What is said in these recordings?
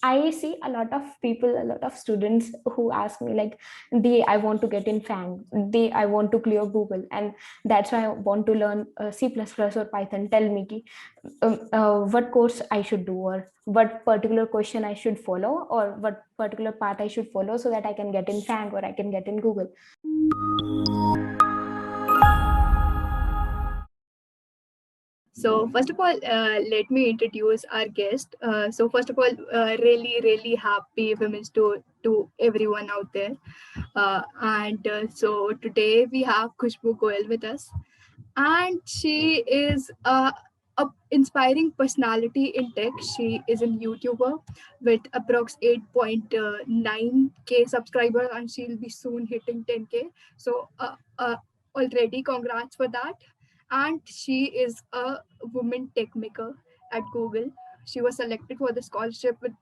I see a lot of people, a lot of students who ask me like, they I want to get in FANG, they I want to clear Google, and that's why I want to learn C++ or Python. Tell me ki, what course I should do, or what particular question I should follow, or what particular path I should follow so that I can get in FANG or I can get in Google. So first of all, let me introduce our guest. So first of all, really happy Women's Day to everyone out there. And so today we have Khushbu Goel with us, and she is a inspiring personality in tech. She is a YouTuber with approx 8.9k subscribers, and she'll be soon hitting 10k. So already congrats for that. And she is a woman tech maker at Google. She was selected for the scholarship with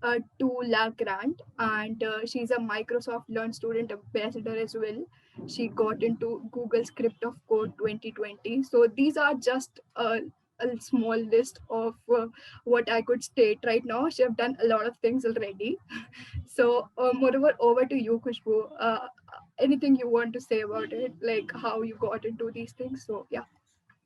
a 2 lakh grant, and she's a Microsoft Learn student ambassador as well. She got into Google Script of Code 2020. So these are just a small list of what I could state right now. She have done a lot of things already. So moreover, over to you, Khushbu. Anything you want to say about it, like how you got into these things? So yeah.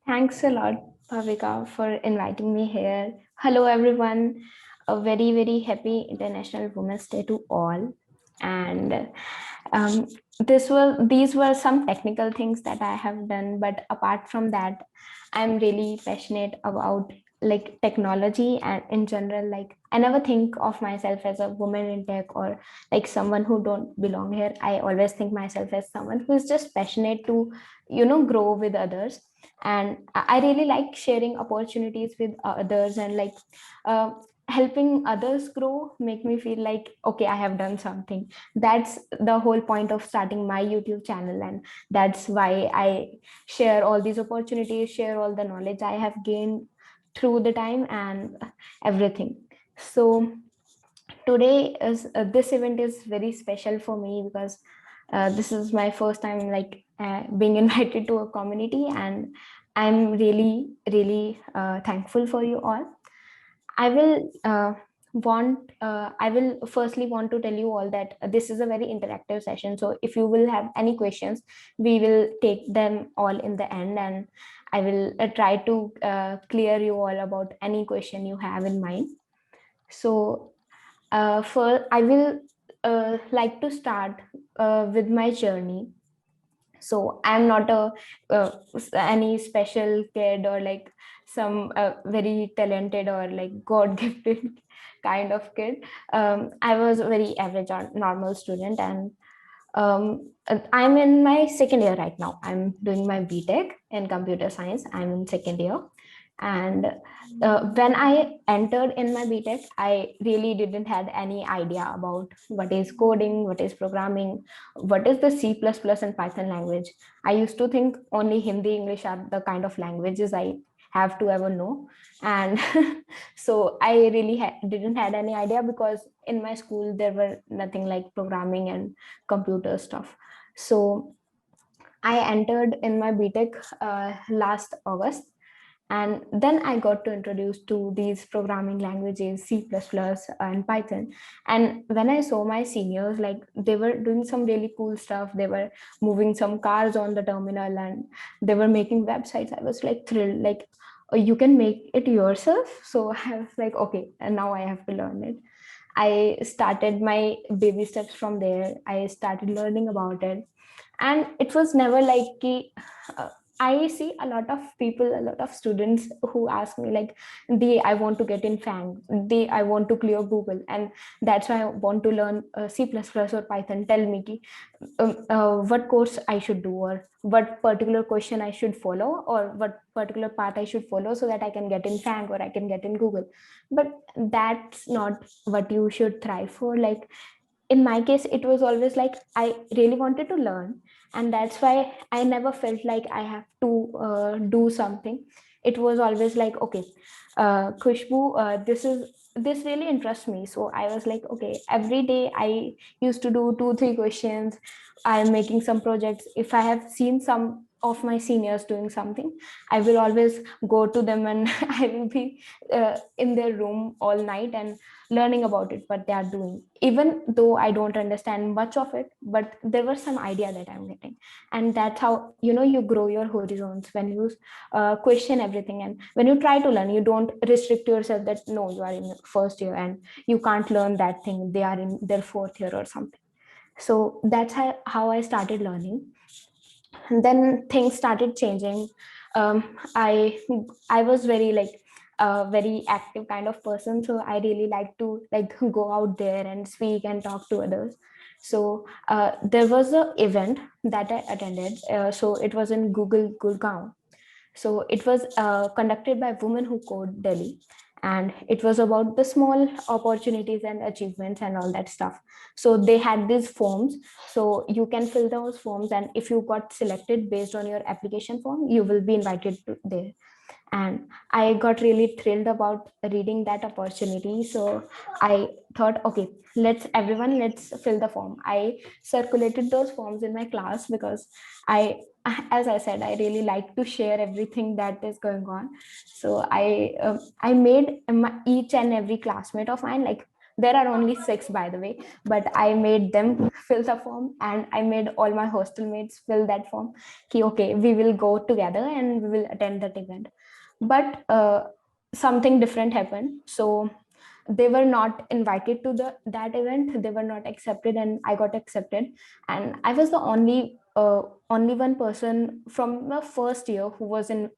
Thanks a lot, Bhavika, for inviting me here. Hello, everyone. A very happy International Women's Day to all. And um, these were some technical things that I have done, but apart from that, I'm really passionate about like technology and in general. Like, I never think of myself as a woman in tech or like someone who don't belong here. I always think myself as someone who is just passionate to grow with others, and I really like sharing opportunities with others, and like uh, helping others grow make me feel like, okay, I have done something. That's the whole point of starting my YouTube channel, and that's why I share all these opportunities, share all the knowledge I have gained through the time and everything. So today is this event is very special for me because this is my first time like being invited to a community, and I'm really thankful for you all. I will I will firstly want to tell you all that this is a very interactive session, so if you will have any questions, we will take them all in the end, and I will try to clear you all about any question you have in mind. So for I will like to start with my journey. So I'm not a any special kid or like some very talented or like god gifted kind of kid. I was a very average or normal student, and I'm in my second year right now. I'm doing my BTech in computer science. I'm in second year, and when I entered in my BTech, I really didn't had any idea about what is coding, what is programming, what is the C++ and Python language. I used to think only Hindi, English are the kind of languages I have to ever know, and so I really didn't had any idea because in my school there were nothing like programming and computer stuff. So I entered in my BTech last August, and then I got to introduce to these programming languages, C++ and Python. And when I saw my seniors, like they were doing some really cool stuff, they were moving some cars on the terminal and they were making websites. I was like thrilled, like, "Oh, you can make it yourself." So I was like, okay, and now I have to learn it. I started my baby steps from there. I started learning about it, and it was never like uh, I see a lot of people, a lot of students who ask me like, they I want to get in FANG, they I want to clear Google, and that's why I want to learn C++ or Python. Tell me ki, what course I should do, or what particular question I should follow, or what particular path I should follow so that I can get in FANG or I can get in Google. But that's not what you should thrive for. Like, in my case, it was always like I really wanted to learn, and that's why I never felt like I have to do something. It was always like, okay, Khushbu, this really interests me. So I was like, okay, every day I used to do 2 3 questions. I'm making some projects. If I have seen some of my seniors doing something, I will always go to them, and I will be in their room all night and learning about it, what they are doing, even though I don't understand much of it, but there was some idea that I'm getting. And that's how, you grow your horizons, when you question everything, and when you try to learn, you don't restrict yourself that no, you are in first year and you can't learn that thing, they are in their fourth year or something. So that's how I started learning. And then things started changing. Um, i i was very like a very active kind of person, so I really like to like go out there and speak and talk to others. So there was a event that I attended, so it was in Google Gurgaon. So it was conducted by Women Who Code Delhi, and it was about the small opportunities and achievements and all that stuff. So they had these forms, so you can fill those forms, and if you got selected based on your application form, you will be invited to there. And I got really thrilled about reading that opportunity. So I thought, okay, let's fill the form. I circulated those forms in my class because I as I said, I really like to share everything that is going on. So I made each and every classmate of mine, like there are only 6 by the way, but I made them fill the form, and I made all my hostel mates fill that form. Okay, we will go together and we will attend that event. But something different happened. So they were not invited to the that event, they were not accepted, and I got accepted. And I was the only one person from the first year who was in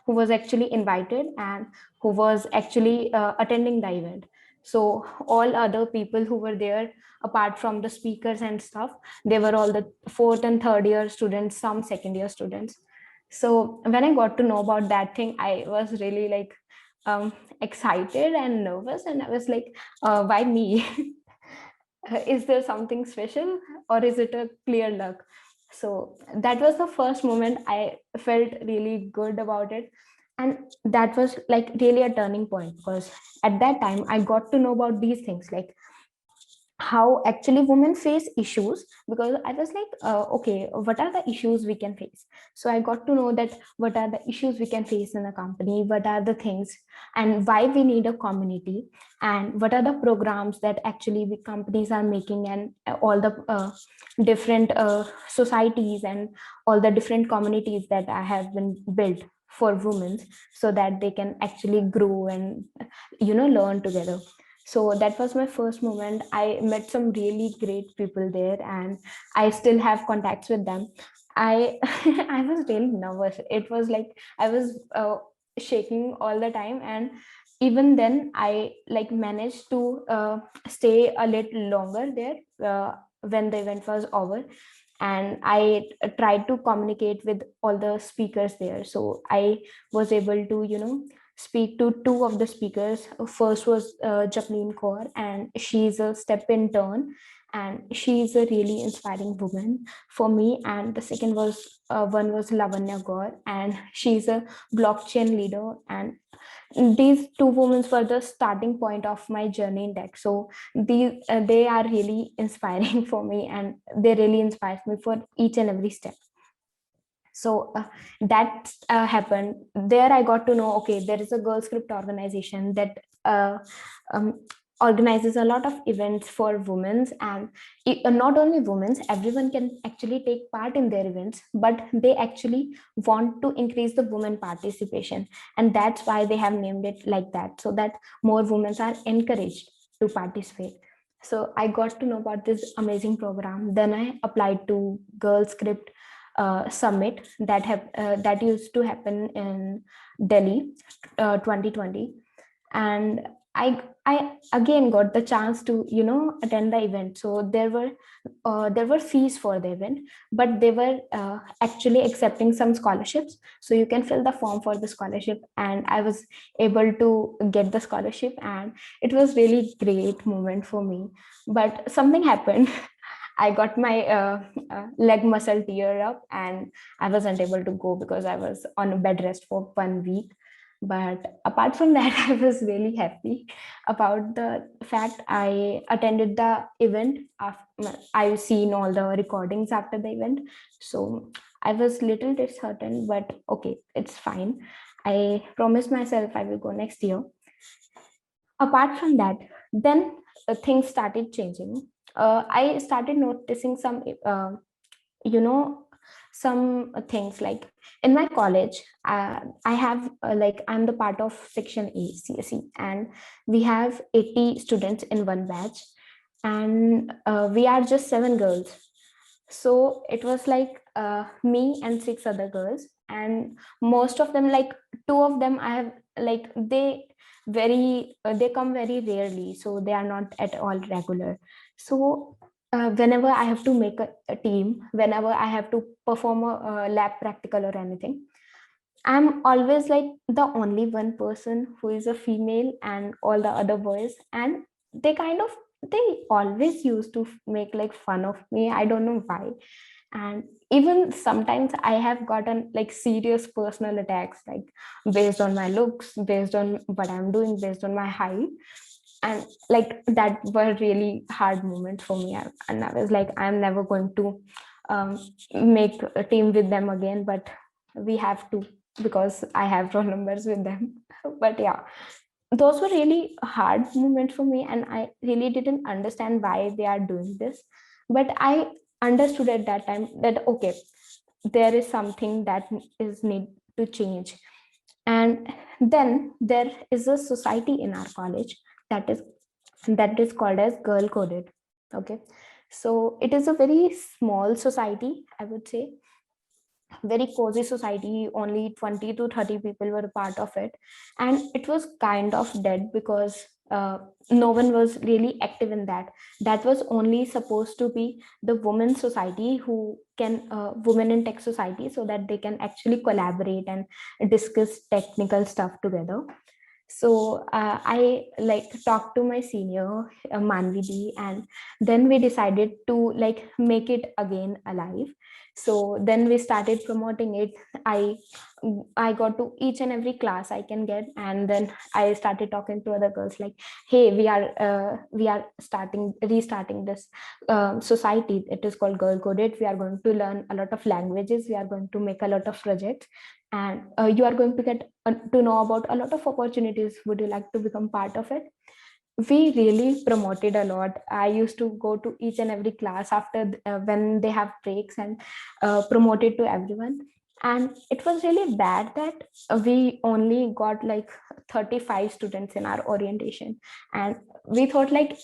who was actually invited and who was actually attending the event. So all other people who were there, apart from the speakers and stuff, they were all the fourth and third year students, some second year students. So when I got to know about that thing, I was really like excited and nervous, and I was like, why me? Is there something special, or is it a clear luck? So that was the first moment I felt really good about it. And that was like really a turning point, because at that time I got to know about these things, like how actually women face issues. Because I was like, okay, what are the issues we can face? So I got to know that what are the issues we can face in a company, what are the things, and why we need a community, and what are the programs that actually the companies are making, and all the different societies and all the different communities that I have been built for women, so that they can actually grow and learn together. So that was my first moment. I met some really great people there, and I still have contacts with them. I I was really nervous. It was like I was shaking all the time, and even then I like managed to stay a little longer there when the event was over. And I tried to communicate with all the speakers there, so I was able to speak to two of the speakers. First was Jacqueline Kaur, and she's a step intern, and she's a really inspiring woman for me. And the second was one was Lavanya Gaur, and she's a blockchain leader. And these two women were the starting point of my journey in tech. So they are really inspiring for me, and they really inspire me for each and every step. So that happened there. I got to know, okay, there is a Girl Script organization that um, organizes a lot of events for women. And not only women, everyone can actually take part in their events, but they actually want to increase the women participation, and that's why they have named it like that, so that more women are encouraged to participate. So I got to know about this amazing program. Then I applied to Girl Script summit that used to happen in Delhi 2020. And I again got the chance to attend the event. So there were fees for the event, but they were actually accepting some scholarships, so you can fill the form for the scholarship, and I was able to get the scholarship. And it was really great moment for me. But something happened. I got my leg muscle tear up, and I wasn't able to go because I was on a bed rest for 1 week. But apart from that, I was really happy about the fact I attended the event. I've seen all the recordings after the event. So I was little disheartened, but okay, it's fine. I promised myself I will go next year. Apart from that, then things started changing. I started noticing some you know some things like in my college. I have like I'm the part of section A CSE, and we have 80 students in one batch, and we are just 7 girls. So it was like me and 6 other girls, and most of them, like two of them I have, like they come very rarely, so they are not at all regular. So whenever I have to make a team, whenever I have to perform a lab practical or anything, I'm always like the only one person who is a female and all the other boys, and they kind of, they always used to make like fun of me. I don't know why. And even sometimes I have gotten like serious personal attacks, like based on my looks, based on what I'm doing, based on my height. And like that were really hard moments for me. And I was like, I'm never going to um, make a team with them again, but we have to, because I have roll numbers with them. But yeah, those were really hard moments for me, and I really didn't understand why they are doing this. But I understood at that time that okay, there is something that is need to change. And then there is a society in our college that is called as Girl Coded. Okay, so it is a very small society, I would say, very cozy society. Only 20 to 30 people were a part of it, and it was kind of dead because no one was really active in that. That was only supposed to be the women society, who can women in tech society, so that they can actually collaborate and discuss technical stuff together. So I like talked to my senior Manvidi, and then we decided to like make it again alive. So then we started promoting it. I i got to each and every class I can get, and then I started talking to other girls like, hey, we are starting restarting this society. It is called Girl Coded. We are going to learn a lot of languages, we are going to make a lot of projects, and you are going to get to know about a lot of opportunities. Would you like to become part of it? We really promoted a lot. I used to go to each and every class after when they have breaks, and promote it to everyone. And it was really bad that we only got like 35 students in our orientation, and we thought like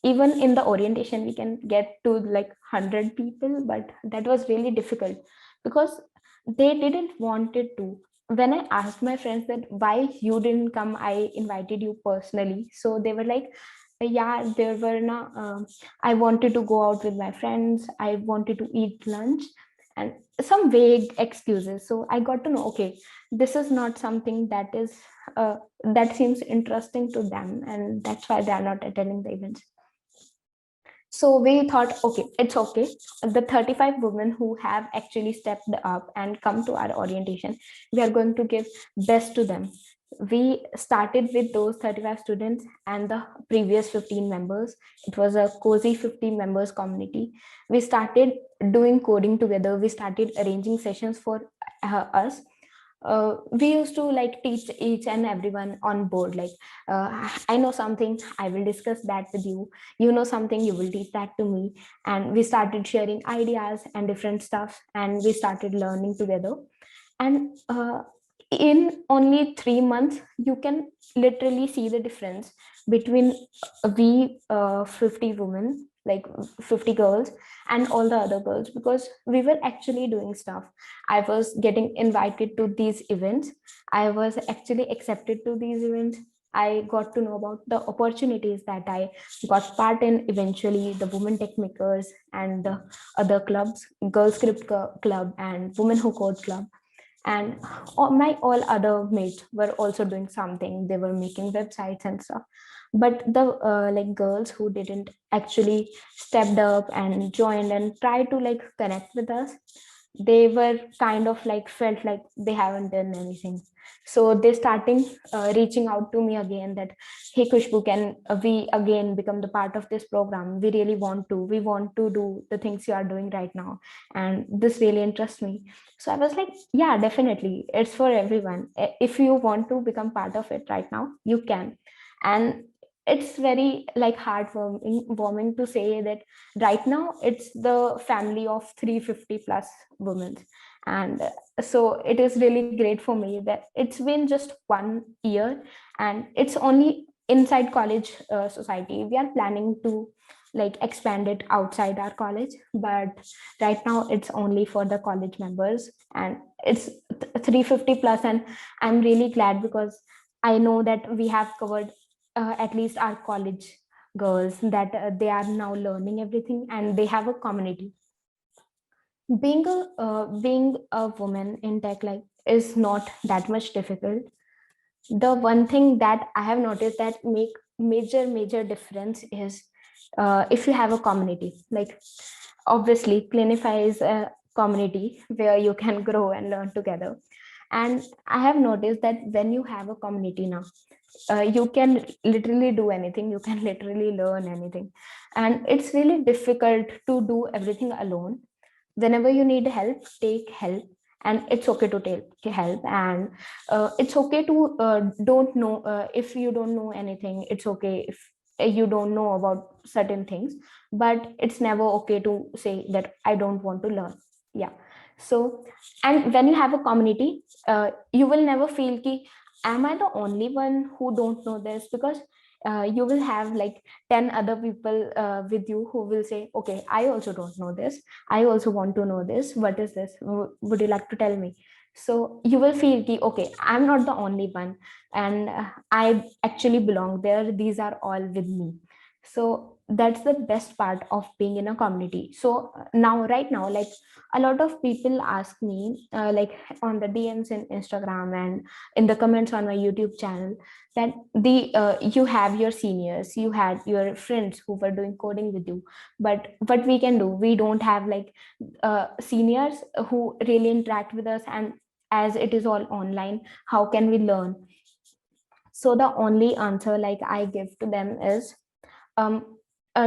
even in the orientation we can get to like 100 people, but that was really difficult because they didn't want it to. When I asked my friends that why you didn't come, I invited you personally, so they were like, yeah, there were no I wanted to go out with my friends, I wanted to eat lunch, and some vague excuses. So I got to know, okay, this is not something that is that seems interesting to them, and that's why they are not attending the events. So we thought, okay, it's okay. The 35 women who have actually stepped up and come to our orientation, we are going to give best to them. We started with those 35 students and the previous 15 members. It was a cozy 15 members community. We started doing coding together. We started arranging sessions for us. We used to like teach each and everyone on board, like I know something, I will discuss that with you, you know something, you will teach that to me. And we started sharing ideas and different stuff, and we started learning together. And in only 3 months you can literally see the difference between we 50 women, like 50 girls, and all the other girls, because we were actually doing stuff. I was getting invited to these events, I was actually accepted to these events. I got to know about the opportunities that I got part in eventually, the Women Tech Makers and the other clubs, Girl Script Club and Women Who Code Club. And all other mates were also doing something. They were making websites and stuff. But the like girls who didn't actually stepped up and joined and tried to like connect with us, they were kind of like felt like they haven't done anything. So they starting reaching out to me again that, hey Khushbu, can we again become the part of this program? We really want to. We want to do the things you are doing right now, and this really interests me. So I was like, yeah, definitely, it's for everyone. If you want to become part of it right now, you can. And it's very like heartwarming warming to say that right now it's the family of 350 plus women. And so it is really great for me that it's been just 1 year, and it's only inside college society. We are planning to like expand it outside our college, but right now it's only for the college members, and it's 350 plus. And I'm really glad because I know that we have covered at least our college girls, that they are now learning everything and they have a community. Being a woman in tech like is not that much difficult. The one thing that I have noticed that make major difference is if you have a community. Like obviously Clinify is a community where you can grow and learn together. And I have noticed that when you have a community now, you can literally do anything, you can literally learn anything. And it's really difficult to do everything alone. Whenever you need help, take help. And it's okay to take help. And it's okay to don't know, if you don't know anything, it's okay if you don't know about certain things. But it's never okay to say that I don't want to learn. Yeah. So, and when you have a community, you will never feel ki, am I the only one who don't know this? Because you will have like 10 other people with you who will say, okay, I also don't know this, I also want to know this, what is this, would you like to tell me? So you will feel ki, okay, I'm not the only one, and I actually belong there, these are all with me. So that's the best part of being in a community. So now right now, like a lot of people ask me like on the DMs in Instagram and in the comments on my YouTube channel, that the you have your seniors, you had your friends who were doing coding with you, but what we can do, we don't have like seniors who really interact with us, and as it is all online, how can we learn? So the only answer like I give to them is, um,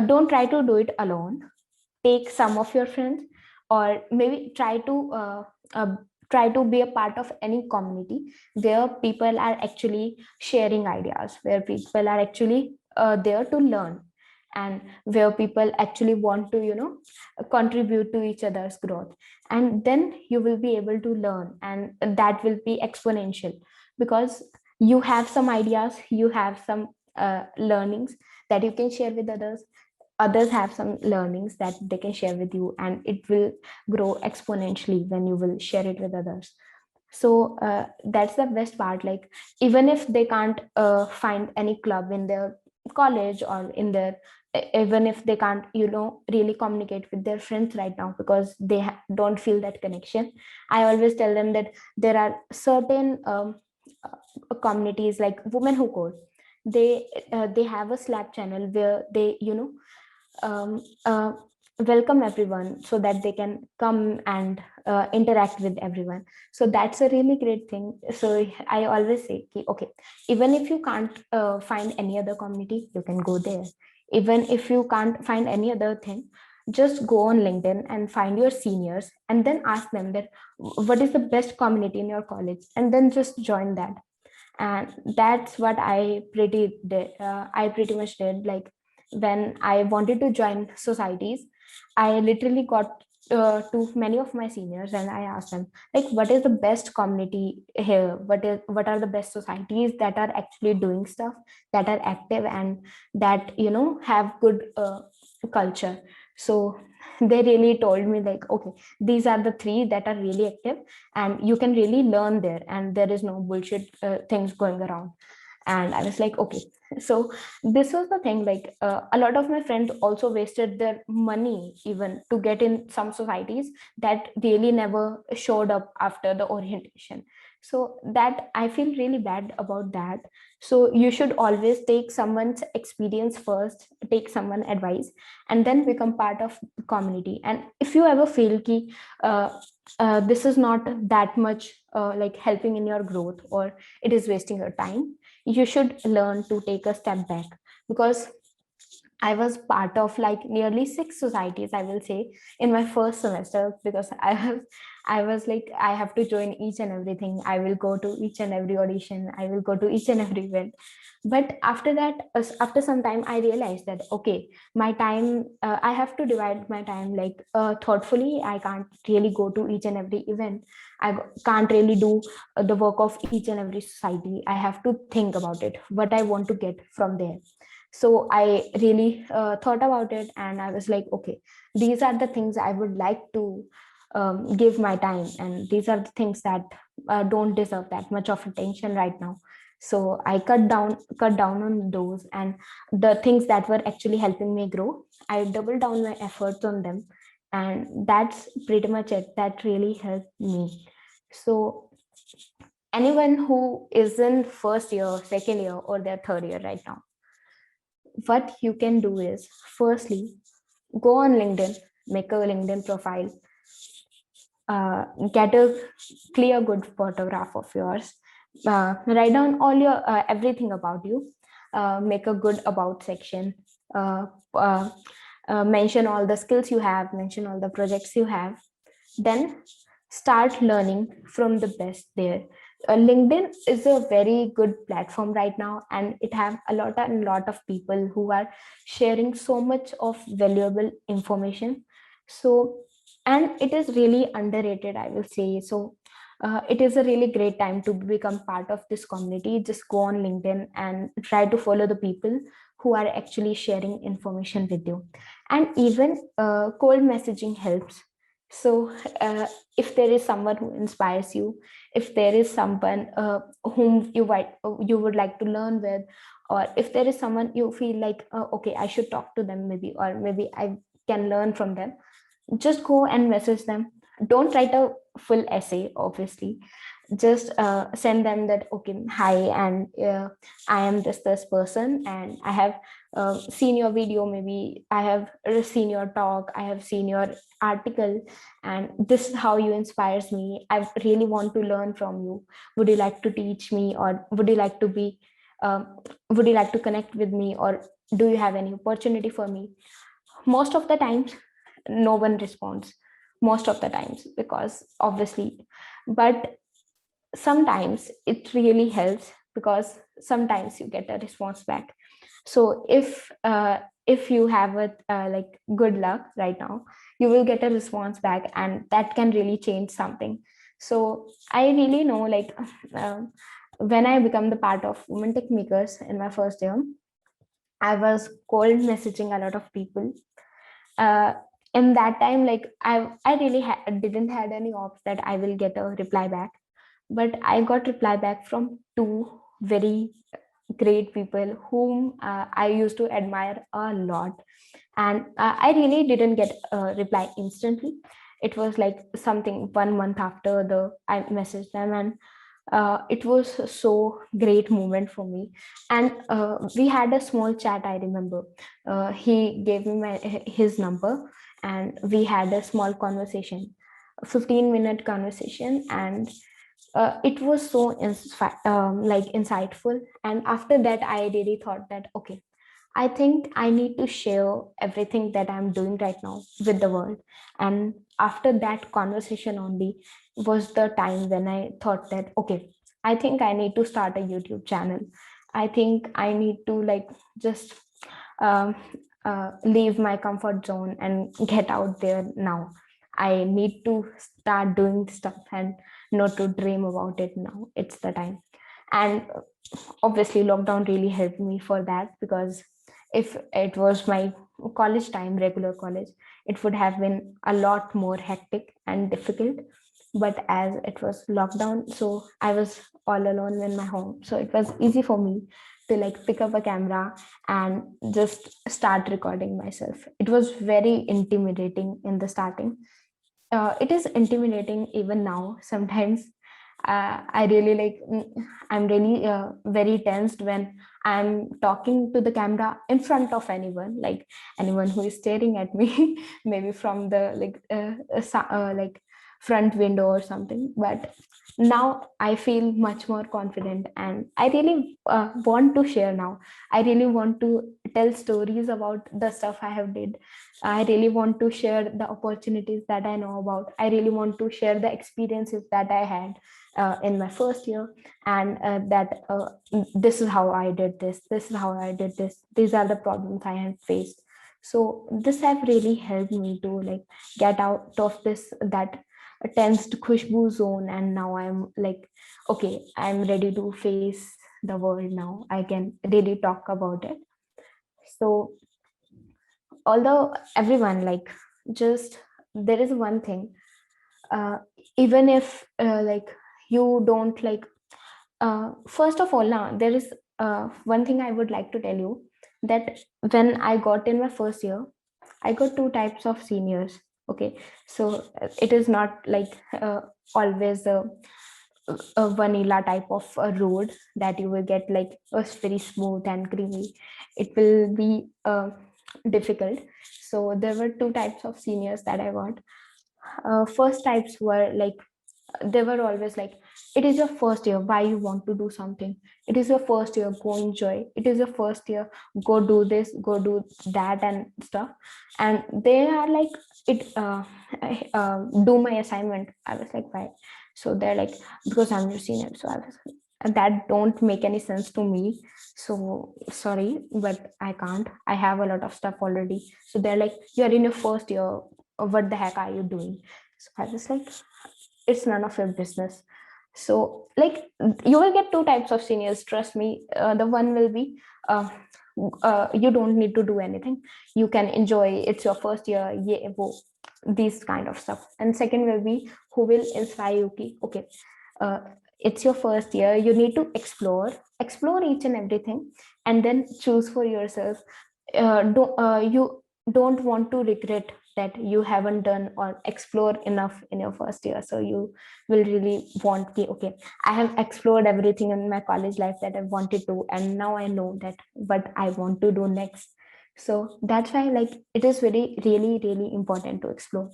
don't try to do it alone. Take some of your friends, or maybe uh, try to be a part of any community where people are actually sharing ideas, where people are actually there to learn, and where people actually want to contribute to each other's growth. And then you will be able to learn, and that will be exponential, because you have some ideas, you have some learnings that you can share with others, others have some learnings that they can share with you, and it will grow exponentially when you will share it with others. So that's the best part. Like even if they can't find any club in their college or in their, even if they can't really communicate with their friends right now because they don't feel that connection, I always tell them that there are certain communities like Women Who Code. They have a Slack channel where they um, uh, welcome everyone so that they can come and interact with everyone. So that's a really great thing. So I always say, okay, even if you can't find any other community, you can go there. Even if you can't find any other thing, just go on LinkedIn and find your seniors and then ask them that what is the best community in your college, and then just join that. And that's what I pretty much did. Like when I wanted to join societies, I literally got to many of my seniors and I asked them, like, what is the best community here, what are the best societies that are actually doing stuff, that are active, and that have good culture. So they really told me like, okay, these are the three that are really active and you can really learn there, and there is no bullshit things going around. And I was like, okay. So this was the thing, like a lot of my friends also wasted their money even to get in some societies that really never showed up after the orientation. So that I feel really bad about that. So you should always take someone's experience first, take someone advice, and then become part of the community. And if you ever feel ki uh, this is not that much like helping in your growth, or it is wasting your time, you should learn to take a step back. Because I was part of like nearly 6 societies, I will say, in my first semester, because I was like, I have to join each and everything. I will go to each and every audition. I will go to each and every event. But after that, after some time, I realized that, okay, my time, I have to divide my time like thoughtfully. I can't really go to each and every event. Can't really do the work of each and every society. I have to think about it, what I want to get from there. So I really thought about it, and I was like, okay, these are the things I would like to give my time, and these are the things that don't deserve that much of attention right now. So I cut down on those, and the things that were actually helping me grow, I doubled down my efforts on them. And that's pretty much it. That really helped me. So anyone who is in first year, second year, or their third year right now, what you can do is, firstly, go on LinkedIn, make a LinkedIn profile, get a clear, good photograph of yours, write down all your everything about you, make a good about section, uh, uh, mention all the skills you have, mention all the projects you have, then start learning from the best there. LinkedIn is a very good platform right now, and it have a lot and lot of people who are sharing so much of valuable information. So, and it is really underrated, I will say. So it is a really great time to become part of this community. Just go on LinkedIn and try to follow the people who are actually sharing information with you. And even cold messaging helps. So if there is someone who inspires you, if there is someone whom you would like to learn with, or if there is someone you feel like, okay, I should talk to them, maybe, or maybe I can learn from them, just go and message them. Don't write a full essay, obviously. Just send them that, okay, hi, and I am this person, and I have seen your video, maybe I have seen your talk, I have seen your article, and this is how you inspires me. I really want to learn from you. Would you like to teach me, or would you like to be would you like to connect with me, or do you have any opportunity for me? Most of the times no one responds, most of the times, because obviously, but sometimes it really helps, because sometimes you get a response back. So if you have a like good luck right now, you will get a response back, and that can really change something. So I really know, like, um, when I become the part of Women Tech Makers in my first year, I was cold messaging a lot of people. uh, in that time, like, I really didn't had any hopes that I will get a reply back. But I got reply back from two very great people whom I used to admire a lot. And I really didn't get a reply instantly. It was like something 1 month after the I messaged them. And it was so great moment for me. And we had a small chat, I remember. He gave me his number, and we had a small conversation, a 15-minute conversation. And it was so like insightful. And after that, I really thought that, okay, I think I need to share everything that I'm doing right now with the world. And after that conversation only was the time when I thought that, okay, I think I need to start a YouTube channel. I think I need to, like, just um, leave my comfort zone and get out there now. I need to start doing stuff and not to dream about it now. It's the time. And obviously lockdown really helped me for that, because if it was my college time, regular college, it would have been a lot more hectic and difficult. But as it was lockdown, so I was all alone in my home, so it was easy for me to, like, pick up a camera and just start recording myself. It was very intimidating in the starting. It is intimidating even now sometimes, I really like, I'm really very tensed when I'm talking to the camera in front of anyone, like anyone who is staring at me, maybe from the like front window or something. But now I feel much more confident, and I really want to share now. I really want to tell stories about the stuff I have did. I really want to share the opportunities that I know about. I really want to share the experiences that I had in my first year, and that this is how I did this, this is how I did this, these are the problems I have faced. So this have really helped me to like get out of this that tensed Khushbu zone, and now I'm like, okay, I'm ready to face the world now. I can really talk about it. So although everyone like, just there is one thing, uh, even if like you don't like, first of all, now there is one thing I would like to tell you, that when I got in my first year, I got two types of seniors. Okay, so it is not like always a vanilla type of a road that you will get like a very smooth and creamy. It will be difficult. So there were two types of seniors that I got. First types were like, they were always like, it is your first year, why you want to do something, it is your first year, go enjoy, it is your first year, go do this, go do that and stuff. And they are like, it do my assignment. I was like, why? So they're like, because I'm your senior. So I was like, that don't make any sense to me, so sorry, but I can't, I have a lot of stuff already. So they're like, you're in your first year, what the heck are you doing? So I was like, it's none of your business. So like, you will get two types of seniors, trust me. The one will be, uh, you don't need to do anything, you can enjoy, it's your first year, yeah, these kind of stuff. And second will be, who will inspire you, okay, uh, it's your first year, you need to explore each and everything, and then choose for yourself. You don't want to regret that you haven't done or explore enough in your first year. So you will really want to, okay, I have explored everything in my college life that I wanted to, and now I know that what I want to do next. So that's why like, it is very really really important to explore.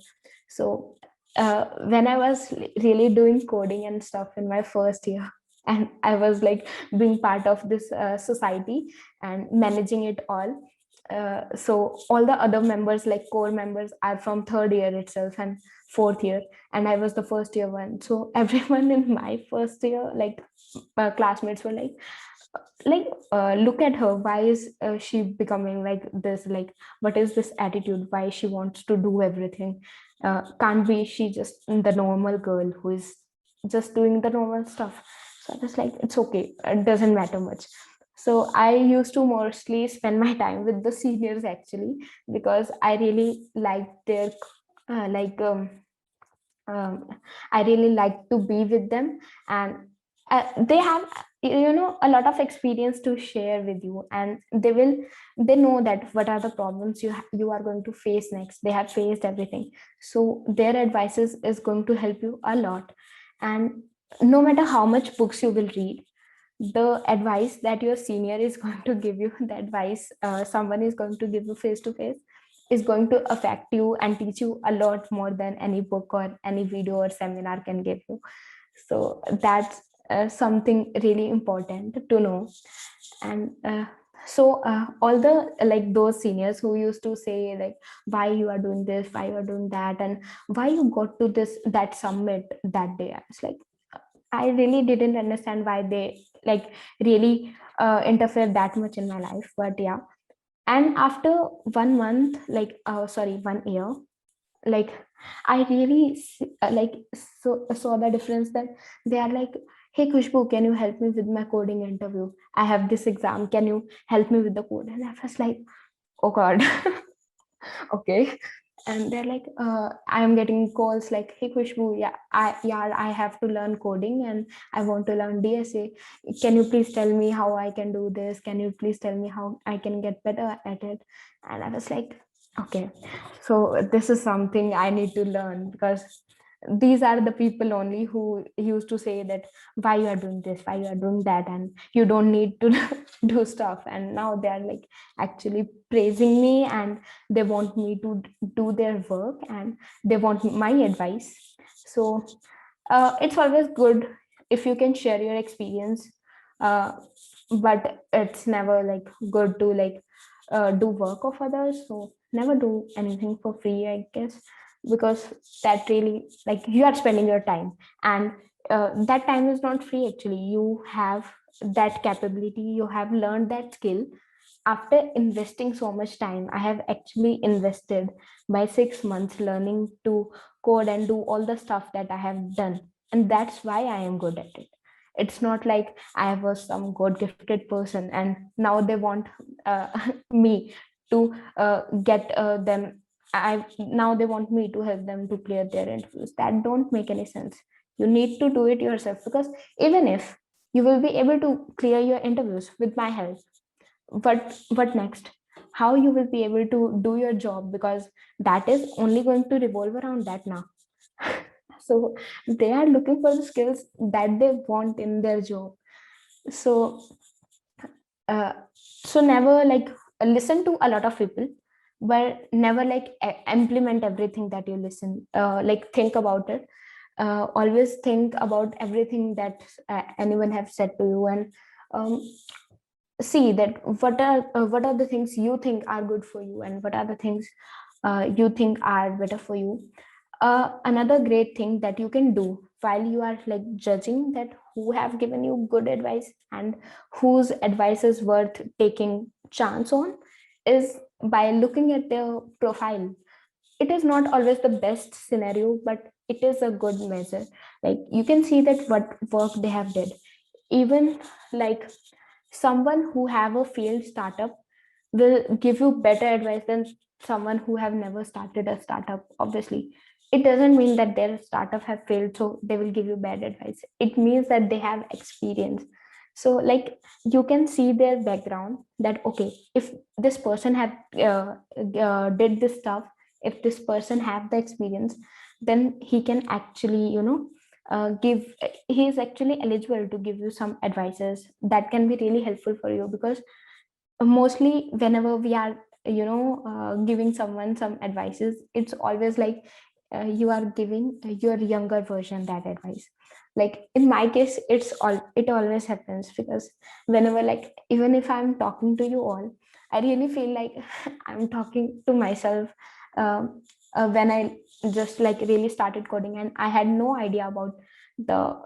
So when I was really doing coding and stuff in my first year, and I was like being part of this society and managing it all, so all the other members, like core members, are from third year itself and fourth year, and I was the first year one. So everyone in my first year, like classmates, were look at her, why is she becoming like this, like what is this attitude, why she wants to do everything, can't be she just the normal girl who is just doing the normal stuff. So I was like, it's okay, it doesn't matter much. So I used to mostly spend my time with the seniors actually, because I really like their like um, I really like to be with them, and they have, a lot of experience to share with you, and they know that what are the problems you are going to face next. They have faced everything, so their advices is going to help you a lot. And no matter how much books you will read, the advice that your senior is going to give you, the advice someone is going to give you face to face, is going to affect you and teach you a lot more than any book or any video or seminar can give you. So that's something really important to know. And all the like those seniors who used to say like, why you are doing this, why you are doing that, and why you got to this that summit that day, I was like, I really didn't understand why they like really interfere that much in my life. But yeah, and after 1 month, like sorry, 1 year, like I really saw the difference, that they are like, hey Kushbu, can you help me with my coding interview? I have this exam. Can you help me with the code? And I was like, oh God, okay. And they're like, I'm getting calls like, hey Kushbu, I have to learn coding and I want to learn DSA. Can you please tell me how I can do this? Can you please tell me how I can get better at it? And I was like, okay, so this is something I need to learn, because these are the people only who used to say that why you are doing this, why you are doing that, and you don't need to do stuff. And now they are like actually praising me, and they want me to do their work, and they want my advice. So it's always good if you can share your experience, uh, but it's never like good to like do work of others. So never do anything for free, I guess, because that really, like, you are spending your time, and that time is not free. Actually, you have that capability, you have learned that skill after investing so much time. I have actually invested by 6 months learning to code and do all the stuff that I have done, and that's why I am good at it. It's not like I was some god gifted person and now they want uh, me to get them. I Now they want me to help them to clear their interviews. That don't make any sense. You need to do it yourself, because even if you will be able to clear your interviews with my help, what next? How you will be able to do your job, because that is only going to revolve around that now. So they are looking for the skills that they want in their job. So never like listen to a lot of people, but never like implement everything that you listen. Like think about it. Always think about everything that anyone have said to you, and um, see that what are the things you think are good for you, and what are the things you think are better for you. Another great thing that you can do while you are like judging that who have given you good advice and whose advice is worth taking chance on, is by looking at their profile. It is not always the best scenario, but it is a good measure. Like you can see that what work they have did. Even like someone who have a failed startup will give you better advice than someone who have never started a startup. Obviously, it doesn't mean that their startup have failed so they will give you bad advice. It means that they have experience. So like you can see their background, that okay, if this person have did this stuff, if this person have the experience, then he can actually, give he is actually eligible to give you some advices that can be really helpful for you. Because mostly whenever we are, giving someone some advices, it's always like you are giving your younger version that advice. Like in my case, it always happens, because whenever, like, even if I'm talking to you all, I really feel like I'm talking to myself. When I just like really started coding, and I had no idea about the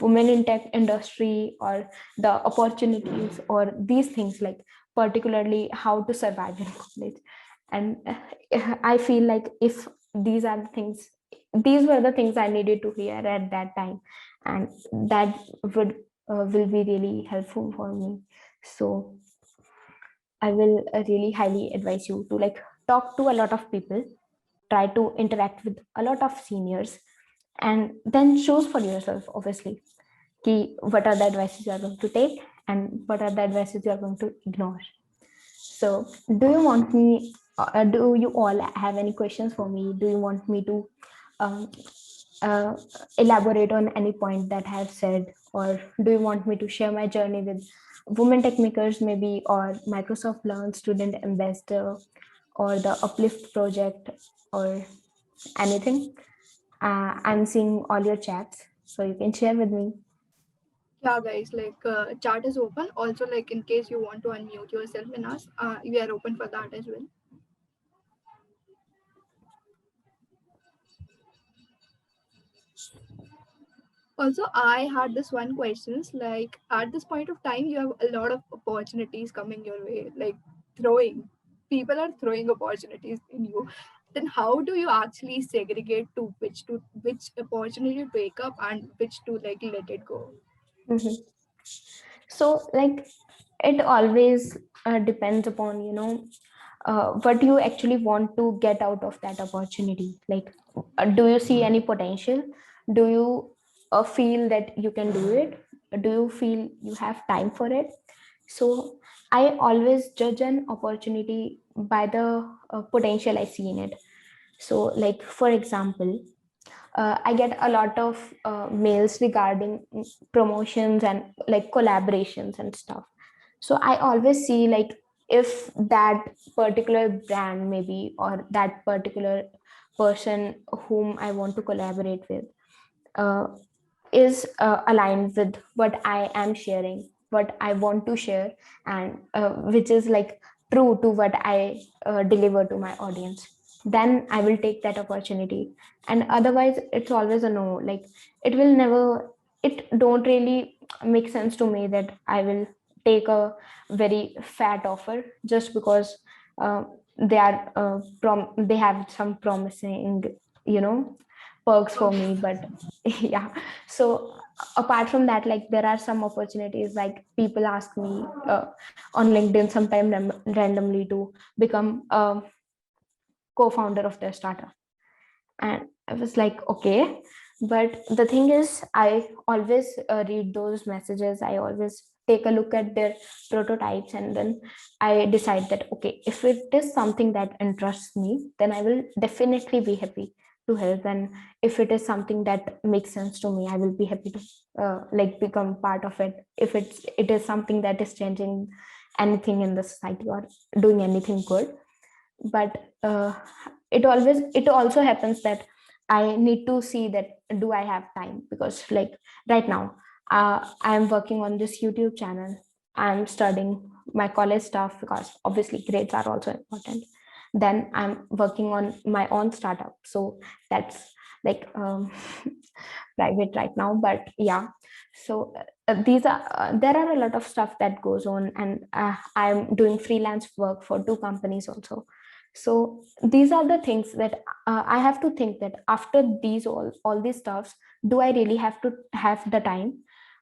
women in tech industry, or the opportunities, or these things, like particularly how to survive in college. And I feel like if these are the things, these were the things I needed to hear at that time, and that would will be really helpful for me. So I will really highly advise you to like talk to a lot of people, try to interact with a lot of seniors, and then choose for yourself, obviously, what are the advices you are going to take, and what are the advices you are going to ignore. So, do you all have any questions for me? Do you want me to um, uh, elaborate on any point that I have said? Or do you want me to share my journey with Women Tech Makers, maybe, or Microsoft Learn Student Ambassador, or the Uplift project, or anything? I'm seeing all your chats, so you can share with me. Yeah, guys, like chat is open. Also, like in case you want to unmute yourself and ask, we are open for that as well. Also, I had this one questions like at this point of time, you have a lot of opportunities coming your way, like throwing. People are throwing opportunities in you. Then how do you actually segregate to which opportunity to take up and which to like let it go? Mhm. So, like, it always depends upon, what you actually want to get out of that opportunity. Like, do you see any potential? Do you feel that you can do it? Do you feel you have time for it? So I always judge an opportunity by the potential I see in it. So, like, for example, I get a lot of mails regarding promotions and like collaborations and stuff. So I always see like if that particular brand maybe, or that particular person whom I want to collaborate with, uh, is aligned with what I am sharing, what I want to share, and which is like true to what I deliver to my audience, then I will take that opportunity. And otherwise, it's always a no. Like it will never, it don't really make sense to me that I will take a very fat offer just because uh, they are they have some promising, you know, perks for me. But yeah, so apart from that, like there are some opportunities, like people ask me on LinkedIn sometime randomly to become a co-founder of their startup, and I was like, okay. But the thing is, I always read those messages, I always take a look at their prototypes, and then I decide that okay, if it is something that interests me, then I will definitely be happy to help. And if it is something that makes sense to me, I will be happy to like become part of it, if it is something that is changing anything in the society or doing anything good. But it also happens that I need to see that do I have time, because like right now I am working on this YouTube channel, I'm studying my college stuff because obviously grades are also important, then I'm working on my own startup, so that's like private right now. But yeah, so these are there are a lot of stuff that goes on, and I'm doing freelance work for two companies also. So these are the things that I have to think that after these all these stuffs, do I really have to have the time?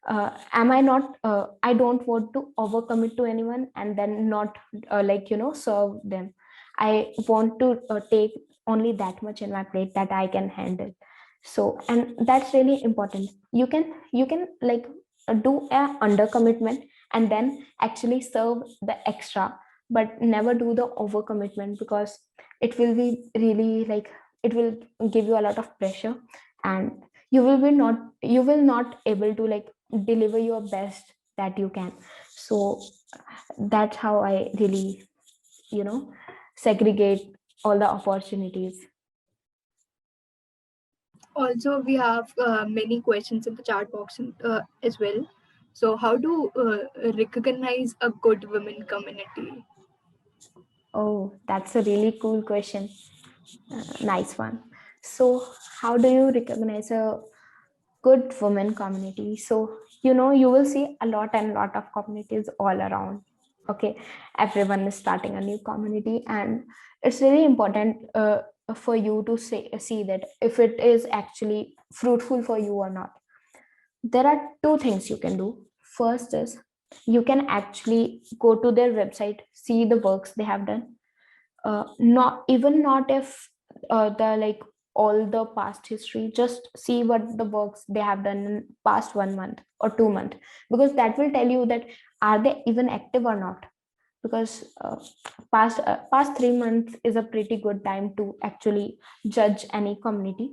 Am I not I don't want to overcommit to anyone and then not like, you know, serve them. I want to take only that much in my plate that I can handle. So, and that's really important. You can like do a under commitment and then actually serve the extra, but never do the overcommitment, because it will be really like, it will give you a lot of pressure, and you will not able to like deliver your best that you can. So that's how I really, you know, segregate all the opportunities. Also, we have many questions in the chat box as well. So, how do recognize a good women community? Oh, that's a really cool question. Nice one. So, how do you recognize a good women community? So, you know, you will see a lot and lot of communities all around. Okay, everyone is starting a new community, and it's really important for you to see that if it is actually fruitful for you or not. There are two things you can do. First is you can actually go to their website, see the works they have done, not even not if the like all the past history, just see what the works they have done in past 1 month or 2 month, because that will tell you that are they even active or not. Because past 3 months is a pretty good time to actually judge any community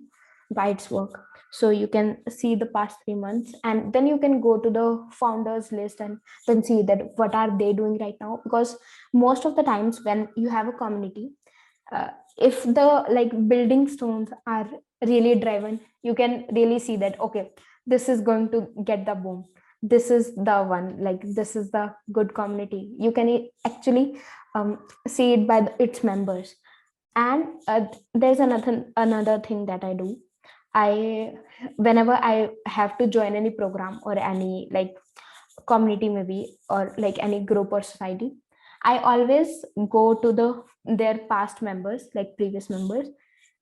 by its work. So you can see the past 3 months, and then you can go to the founders list and then see that what are they doing right now. Because most of the times when you have a community, if the like building stones are really driven, you can really see that okay, this is going to get the boom, this is the one, like this is the good community. You can actually see it by its members. And there's another thing that I do. I Whenever I have to join any program or any like community maybe, or like any group or society, I always go to their past members, like previous members,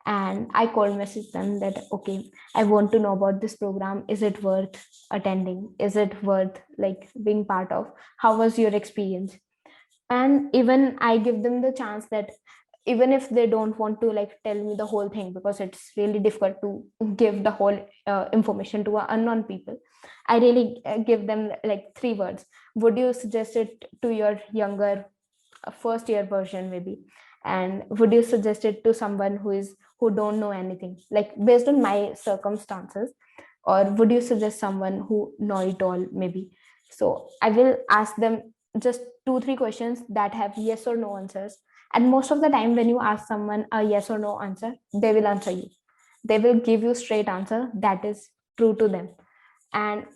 and I call message them that okay, I want to know about this program, is it worth attending, is it worth like being part of, how was your experience. And even I give them the chance that even if they don't want to like tell me the whole thing, because it's really difficult to give the whole information to unknown people, I really give them like 3 words: would you suggest it to your younger first year version maybe, and would you suggest it to someone who don't know anything, like based on my circumstances, or would you suggest someone who know it all maybe? So I will ask them just 2 3 questions that have yes or no answers, and most of the time when you ask someone a yes or no answer, they will answer you. They will give you straight answer that is true to them. And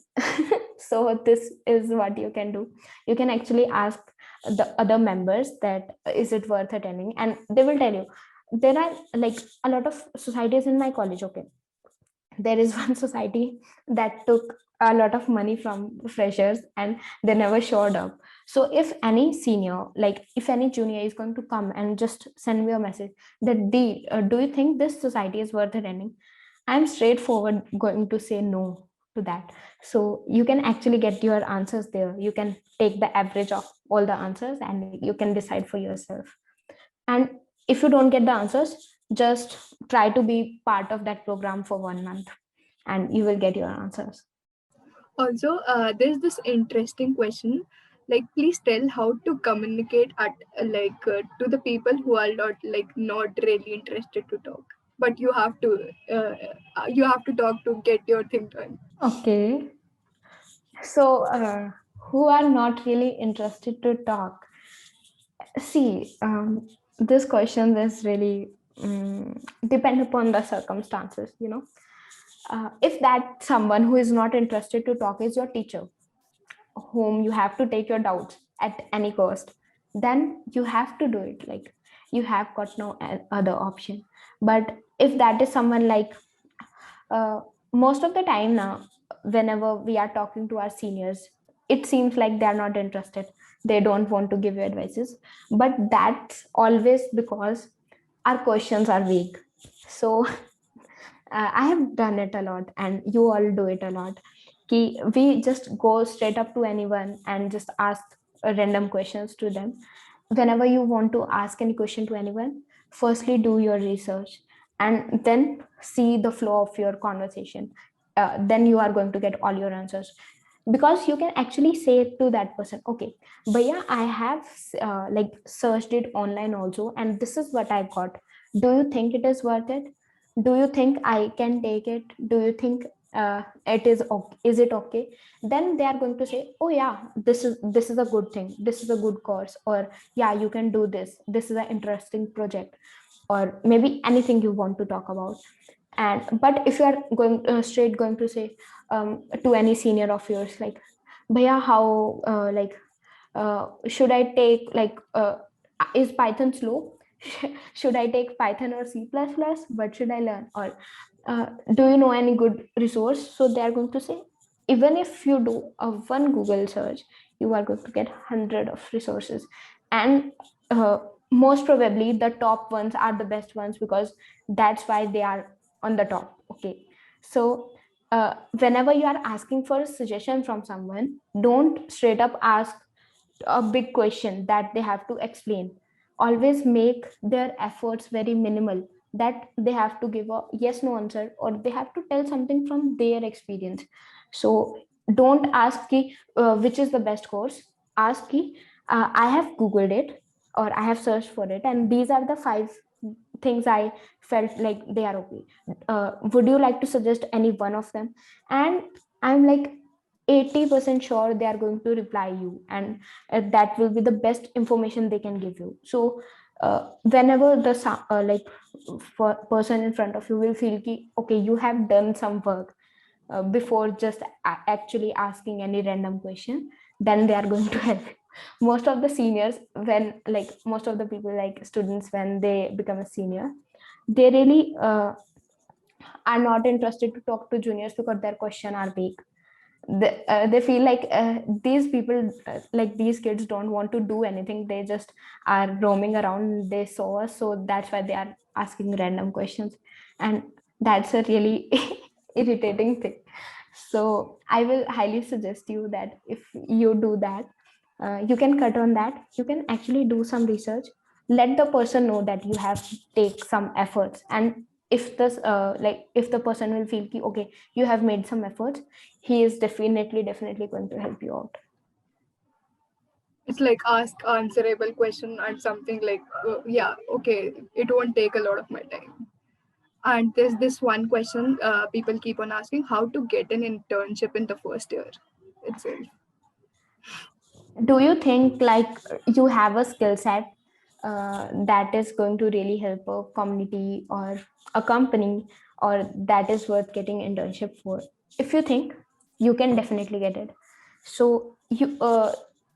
so this is what you can do. You can actually ask the other members that is it worth attending, and they will tell you. There are like a lot of societies in my college. Okay, there is one society that took a lot of money from freshers and they never showed up. So if any senior, like if any junior is going to come and just send me a message that do you think this society is worth attending, I'm straightforward going to say no to that. So you can actually get your answers there. You can take the average of all the answers and you can decide for yourself. And if you don't get the answers, just try to be part of that program for 1 month and you will get your answers. Also, there's this interesting question. Like, please tell how to communicate at to the people who are not really interested to talk, but uh, you have to talk to get your thing done. Okay. So, who are not really interested to talk? See, this question is really depend upon the circumstances, you know. If that someone who is not interested to talk is your teacher, whom you have to take your doubts at any cost, then you have to do it. Like you have got no other option. But if that is someone like uh, most of the time now, whenever we are talking to our seniors, it seems like they are not interested. They don't want to give you advices, but that's always because our questions are vague. So I have done it a lot, and you all do it a lot. We just go straight up to anyone and just ask random questions to them. Whenever you want to ask any question to anyone, firstly do your research and then see the flow of your conversation. Then you are going to get all your answers, because you can actually say to that person, okay, but yeah, I have like searched it online also, and this is what I got. Do you think it is worth it? Do you think I can take it? Do you think it is okay? Is it okay? Then they are going to say, oh yeah, this is a good thing, this is a good course, or yeah, you can do this, this is an interesting project, or maybe anything you want to talk about. And but if you are going straight going to say to any senior of yours like, bhaiya, how should I take like is Python slow? Should I take Python or C++? What should I learn? Or do you know any good resource? So they are going to say, even if you do a one Google search, you are going to get 100 of resources. And most probably the top ones are the best ones, because that's why they are on the top. Okay. So whenever you are asking for a suggestion from someone, don't straight up ask a big question that they have to explain. Always make their efforts very minimal, that they have to give a yes no answer, or they have to tell something from their experience. So don't ask ki, which is the best course. Ask ki, I have googled it, or I have searched for it, and these are the 5 things I felt like they are okay. Would you like to suggest any one of them? And I'm like 80% sure they are going to reply you, and that will be the best information they can give you. So whenever the person in front of you will feel ki, okay, you have done some work before just actually asking any random question, then they are going to help you. Most of the seniors, when like most of the people like students, when they become a senior, they really are not interested to talk to juniors because their question are vague. They feel like these people like these kids don't want to do anything, they just are roaming around, they saw us, so that's why they are asking random questions. And that's a really irritating thing. So I will highly suggest you that if you do that, you can cut on that. You can actually do some research, let the person know that you have take some efforts. And if this if the person will feel ki, okay, you have made some efforts, he is definitely going to help you out. It's like ask answerable question and something like yeah, okay, it won't take a lot of my time. And there's this one question people keep on asking: how to get an internship in the first year itself. Do you think like you have a skill set that is going to really help a community or a company, or that is worth getting internship for? If you think, you can definitely get it. So you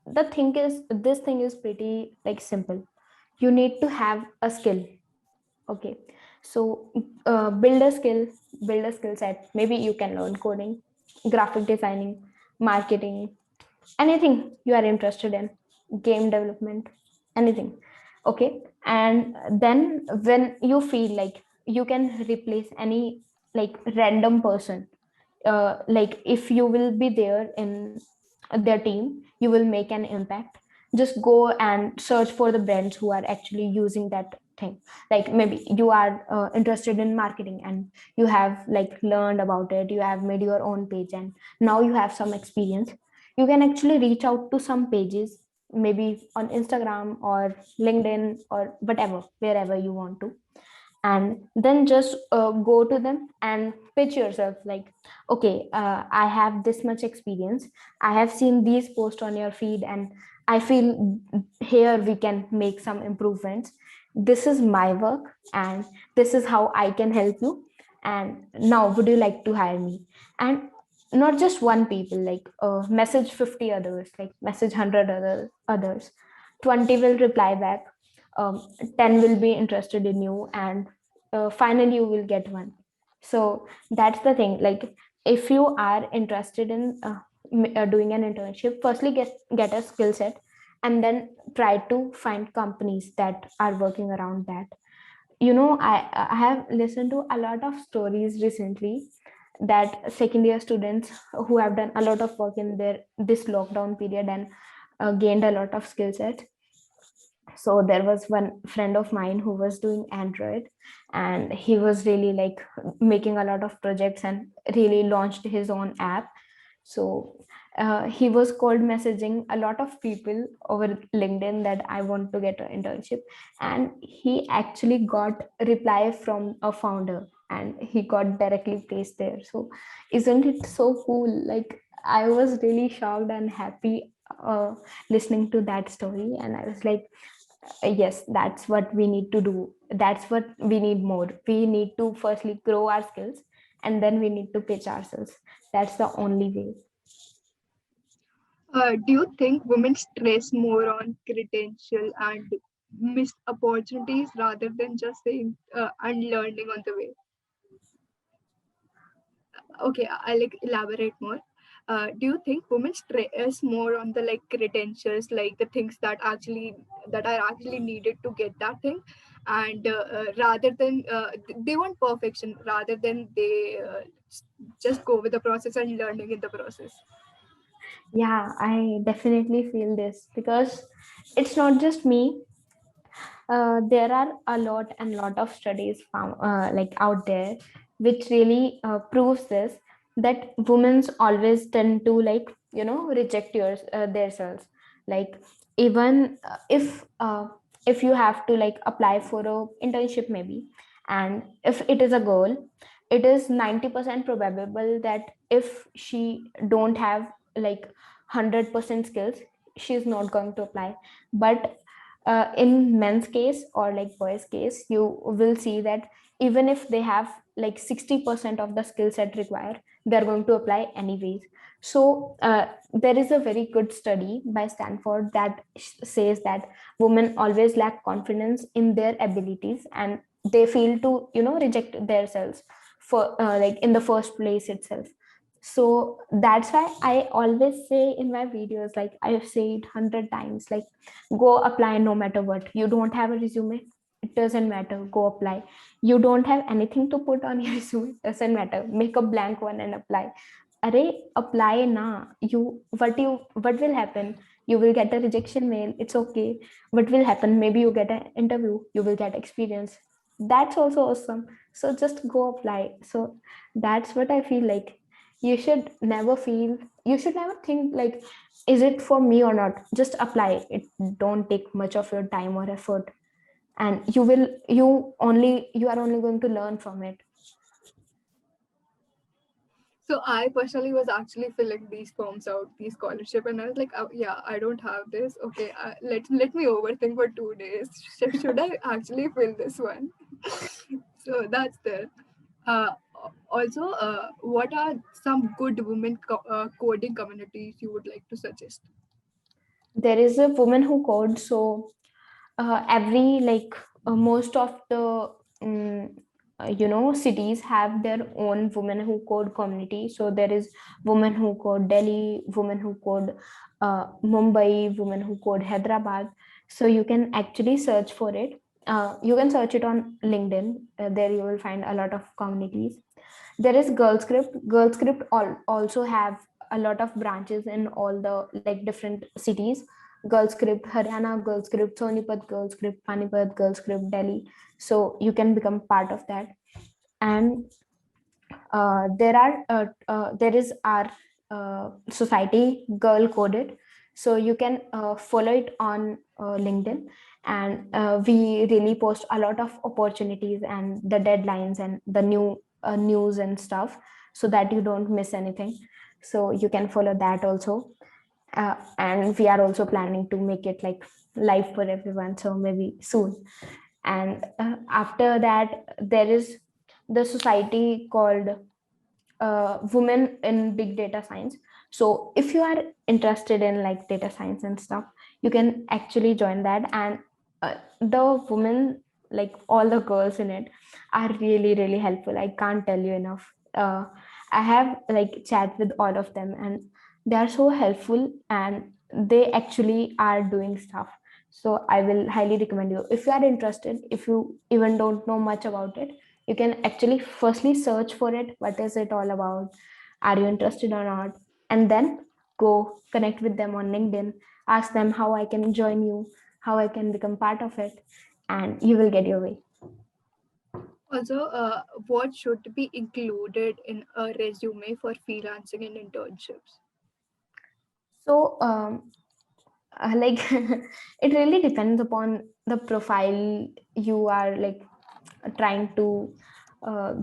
the thing is, this thing is pretty like simple. You need to have a skill. Okay, so build a skill set. Maybe you can learn coding, graphic designing, marketing, anything you are interested in, game development, anything. Okay, and then when you feel like you can replace any like random person, like if you will be there in their team, you will make an impact. Just go and search for the brands who are actually using that thing. Like maybe you are interested in marketing, and you have like learned about it, you have made your own page, and now you have some experience. You can actually reach out to some pages, maybe on Instagram or LinkedIn or whatever, wherever you want to, and then just go to them and pitch yourself like, okay, I have this much experience, I have seen these posts on your feed, and I feel here we can make some improvements. This is my work, and this is how I can help you, and now would you like to hire me? And not just one people, like message 50 others, like message 100 others. 20 will reply back, 10 will be interested in you, and finally you will get one. So that's the thing, like if you are interested in doing an internship, firstly get a skill set, and then try to find companies that are working around that. I have listened to a lot of stories recently that second year students who have done a lot of work in their this lockdown period, and gained a lot of skill sets. So there was one friend of mine who was doing Android, and he was really like making a lot of projects and really launched his own app. So he was cold messaging a lot of people over LinkedIn that I want to get an internship, and he actually got a reply from a founder, and he got directly placed there. So isn't it so cool? Like I was really shocked and happy listening to that story, and I was like, yes, that's what we need to do, that's what we need more. We need to firstly grow our skills, and then we need to pitch ourselves. That's the only way. Do you think women stress more on credential and missed opportunities rather than just saying and learning on the way? Okay, I'll like elaborate more. Do you think women stress more on the like credentials, like the things that are actually needed to get that thing, and rather than they want perfection rather than they just go with the process and learning in the process? Yeah, I definitely feel this because it's not just me. There are a lot and lot of studies found like out there which really proves this, that women's always tend to like reject themselves. Like even if you have to like apply for a internship maybe, and if it is a girl, it is 90% probable that if she don't have like 100% skills, she's not going to apply. But in men's case or like boys case, you will see that even if they have like 60% of the skill set required, they're going to apply anyways. So there is a very good study by Stanford that says that women always lack confidence in their abilities, and they feel to reject themselves for like in the first place itself. So that's why I always say in my videos, like I've said 100 times, like go apply no matter what. You don't have a resume, it doesn't matter, go apply. You don't have anything to put on your resume, doesn't matter, make a blank one and apply. Array, apply na. What will happen? You will get a rejection mail, it's okay. What will happen? Maybe you get an interview, you will get experience. That's also awesome. So just go apply. So that's what I feel like. you should never feel, you should never think like, is it for me or not? Just apply it. Don't take much of your time or effort, and you are only going to learn from it. So I personally was actually filling these forms out, these scholarship, and I was like, oh, yeah, I don't have this. Okay, let me overthink for 2 days. Should I actually fill this one? So that's there. Uh, Also, what are some good women coding communities you would like to suggest? There is a woman who codes, so every like most of the cities have their own women who code community. So there is women who code Delhi, women who code Mumbai, women who code Hyderabad. So you can actually search for it. You can search it on LinkedIn. There you will find a lot of communities. There is Girl Script also have a lot of branches in all the like different cities. Girl Script Haryana, Girl Script Sonipat, Girl Script Panipat, Girl Script Delhi. So you can become part of that. And there is our society Girl Coded. So you can follow it on LinkedIn, and we really post a lot of opportunities and the deadlines and the new news and stuff, so that you don't miss anything. So you can follow that also. And we are also planning to make it like live for everyone, so maybe soon. And after that, there is the society called Women in Big Data Science. So if you are interested in like data science and stuff, you can actually join that. And the women, like all the girls in it, are really really helpful. I can't tell you enough. I have like chat with all of them, and they are so helpful, and they actually are doing stuff. So I will highly recommend you, if you are interested, if you even don't know much about it, you can actually firstly search for it. What is it all about? Are you interested or not? And then go connect with them on LinkedIn. Ask them how I can join you, how I can become part of it, and you will get your way. Also, what should be included in a resume for freelancing and internships? So, like, it really depends upon the profile you are like trying to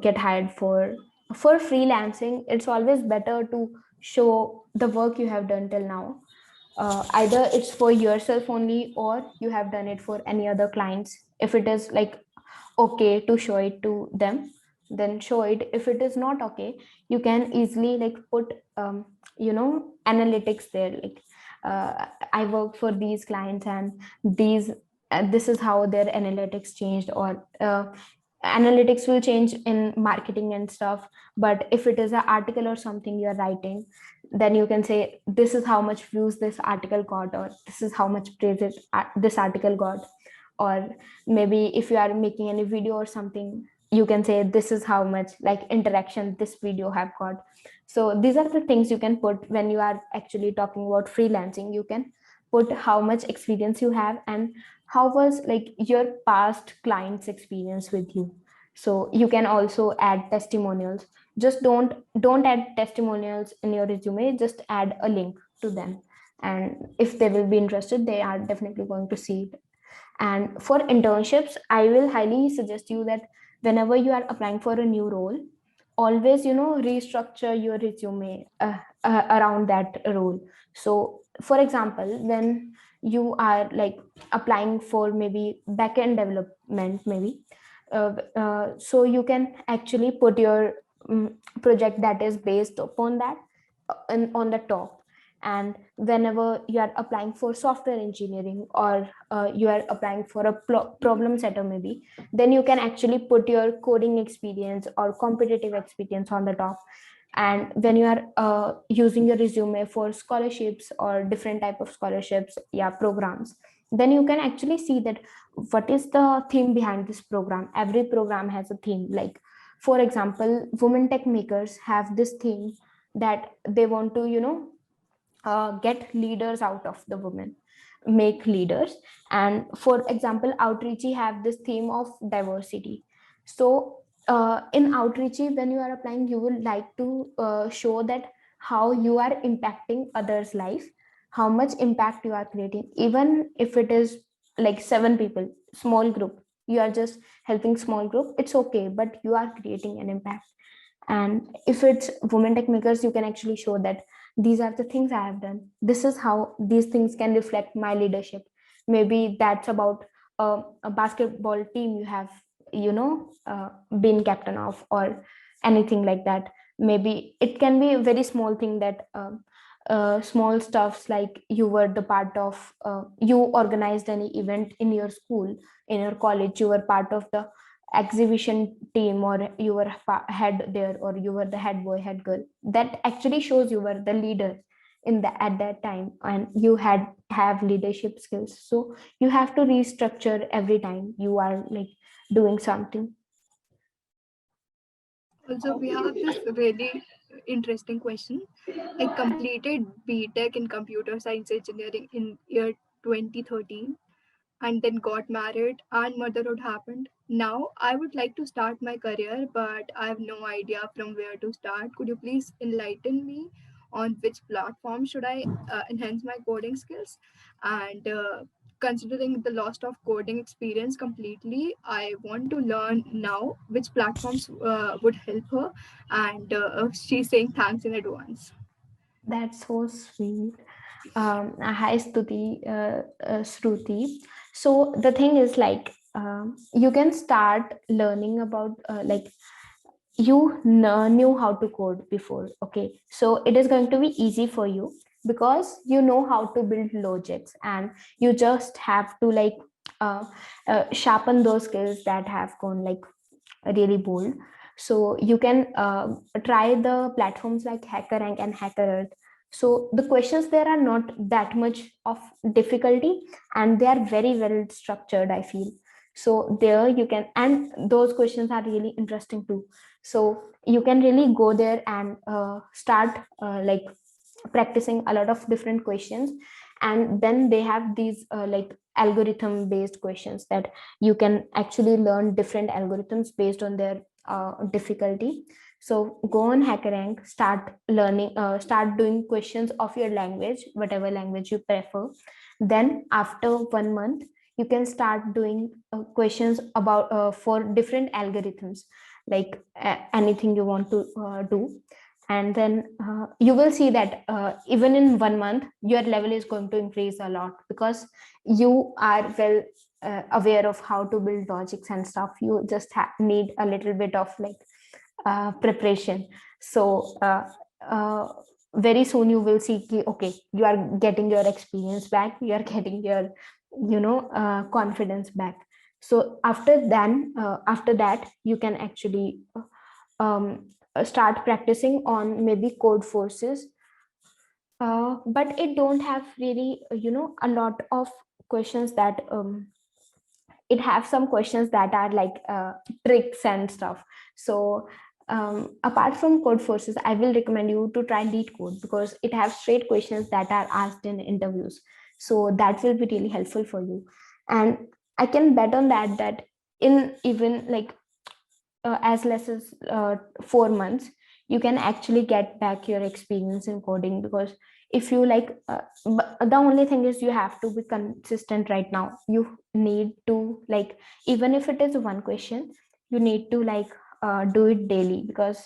get hired for. For freelancing, it's always better to show the work you have done till now. Either it's for yourself only, or you have done it for any other clients. If it is like okay to show it to them, then show it. If it is not okay, you can easily like put analytics there, like I work for these clients, and these this is how their analytics changed, or analytics will change in marketing and stuff. But if it is an article or something you're writing, then you can say this is how much views this article got, or this is how much praises this article got. Or maybe if you are making any video or something, you can say this is how much like interaction this video have got. So these are the things you can put when you are actually talking about freelancing. You can put how much experience you have, and how was like your past clients experience with you. So you can also add testimonials. Just don't add testimonials in your resume, just add a link to them, and if they will be interested, they are definitely going to see it. And for internships, I will highly suggest you that whenever you are applying for a new role, always restructure your resume around that role. So for example, when you are like applying for maybe backend development, maybe so you can actually put your project that is based upon that on the top. And whenever you are applying for software engineering, or you are applying for a problem setter maybe, then you can actually put your coding experience or competitive experience on the top. And when you are using your resume for scholarships or different type of scholarships, yeah, programs, then you can actually see that what is the theme behind this program. Every program has a theme. Like for example, women tech makers have this theme that they want to get leaders out of the women, make leaders. And for example, outreachy have this theme of diversity. So in outreachy, when you are applying, you would like to show that how you are impacting others life, how much impact you are creating, even if it is like 7 people, small group, you are just helping small group, it's okay, but you are creating an impact. And if it's women tech makers, you can actually show that these are the things I have done, this is how these things can reflect my leadership. Maybe that's about a basketball team you have, been captain of, or anything like that. Maybe it can be a very small thing, that small stuffs, like you were the part of, you organized any event in your school, in your college, you were part of the exhibition team, or you were head there, or you were the head boy, head girl, that actually shows you were the leader in the at that time, and you have leadership skills. So you have to restructure every time you are like doing something. Also, we have this really interesting question. I completed BTech in computer science engineering in year 2013 and then got married and motherhood happened. Now I would like to start my career, but I have no idea from where to start. Could you please enlighten me on which platform should I enhance my coding skills? And considering the loss of coding experience completely, I want to learn now which platforms would help her. And she's saying thanks in advance. That's so sweet. Hi, Shruti. So the thing is, like, you can start learning about, like, knew how to code before. Okay, so it is going to be easy for you because you know how to build logics, and you just have to like sharpen those skills that have gone like really bold. So you can try the platforms like HackerRank and HackerEarth. So the questions there are not that much of difficulty, and they are very well structured, I feel. So there you can, and those questions are really interesting too. So you can really go there and start like practicing a lot of different questions. And then they have these like algorithm based questions, that you can actually learn different algorithms based on their difficulty. So go on HackerRank, start learning, start doing questions of your language, whatever language you prefer. Then after 1 month, you can start doing questions about for different algorithms, like anything you want to do. And then you will see that even in 1 month your level is going to increase a lot, because you are well aware of how to build logics and stuff. You just need a little bit of like preparation. So uh, very soon you will see okay, you are getting your experience back, you are getting your confidence back. So after that you can actually start practicing on maybe code forces. But it don't have really a lot of questions that it have some questions that are like tricks and stuff. So apart from code forces, I will recommend you to try lead code, because it has straight questions that are asked in interviews. So that will be really helpful for you. And I can bet on that in even like as less as 4 months, you can actually get back your experience in coding. Because if you like the only thing is you have to be consistent. Right now you need to like, even if it is one question, you need to like do it daily, because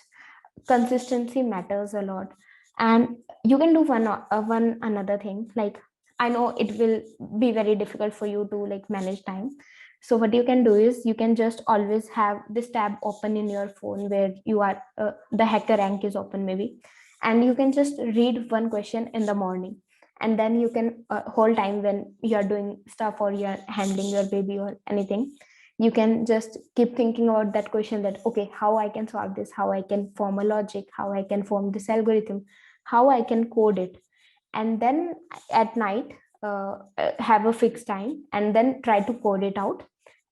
consistency matters a lot. And you can do one another thing, like, I know it will be very difficult for you to like manage time. So what you can do is you can just always have this tab open in your phone, where you are the HackerRank is open maybe, and you can just read one question in the morning. And then you can whole time when you are doing stuff, or you are handling your baby or anything, you can just keep thinking about that question, that okay, how I can solve this, how I can form a logic, how I can form this algorithm, how I can code it. And then at night have a fixed time, and then try to code it out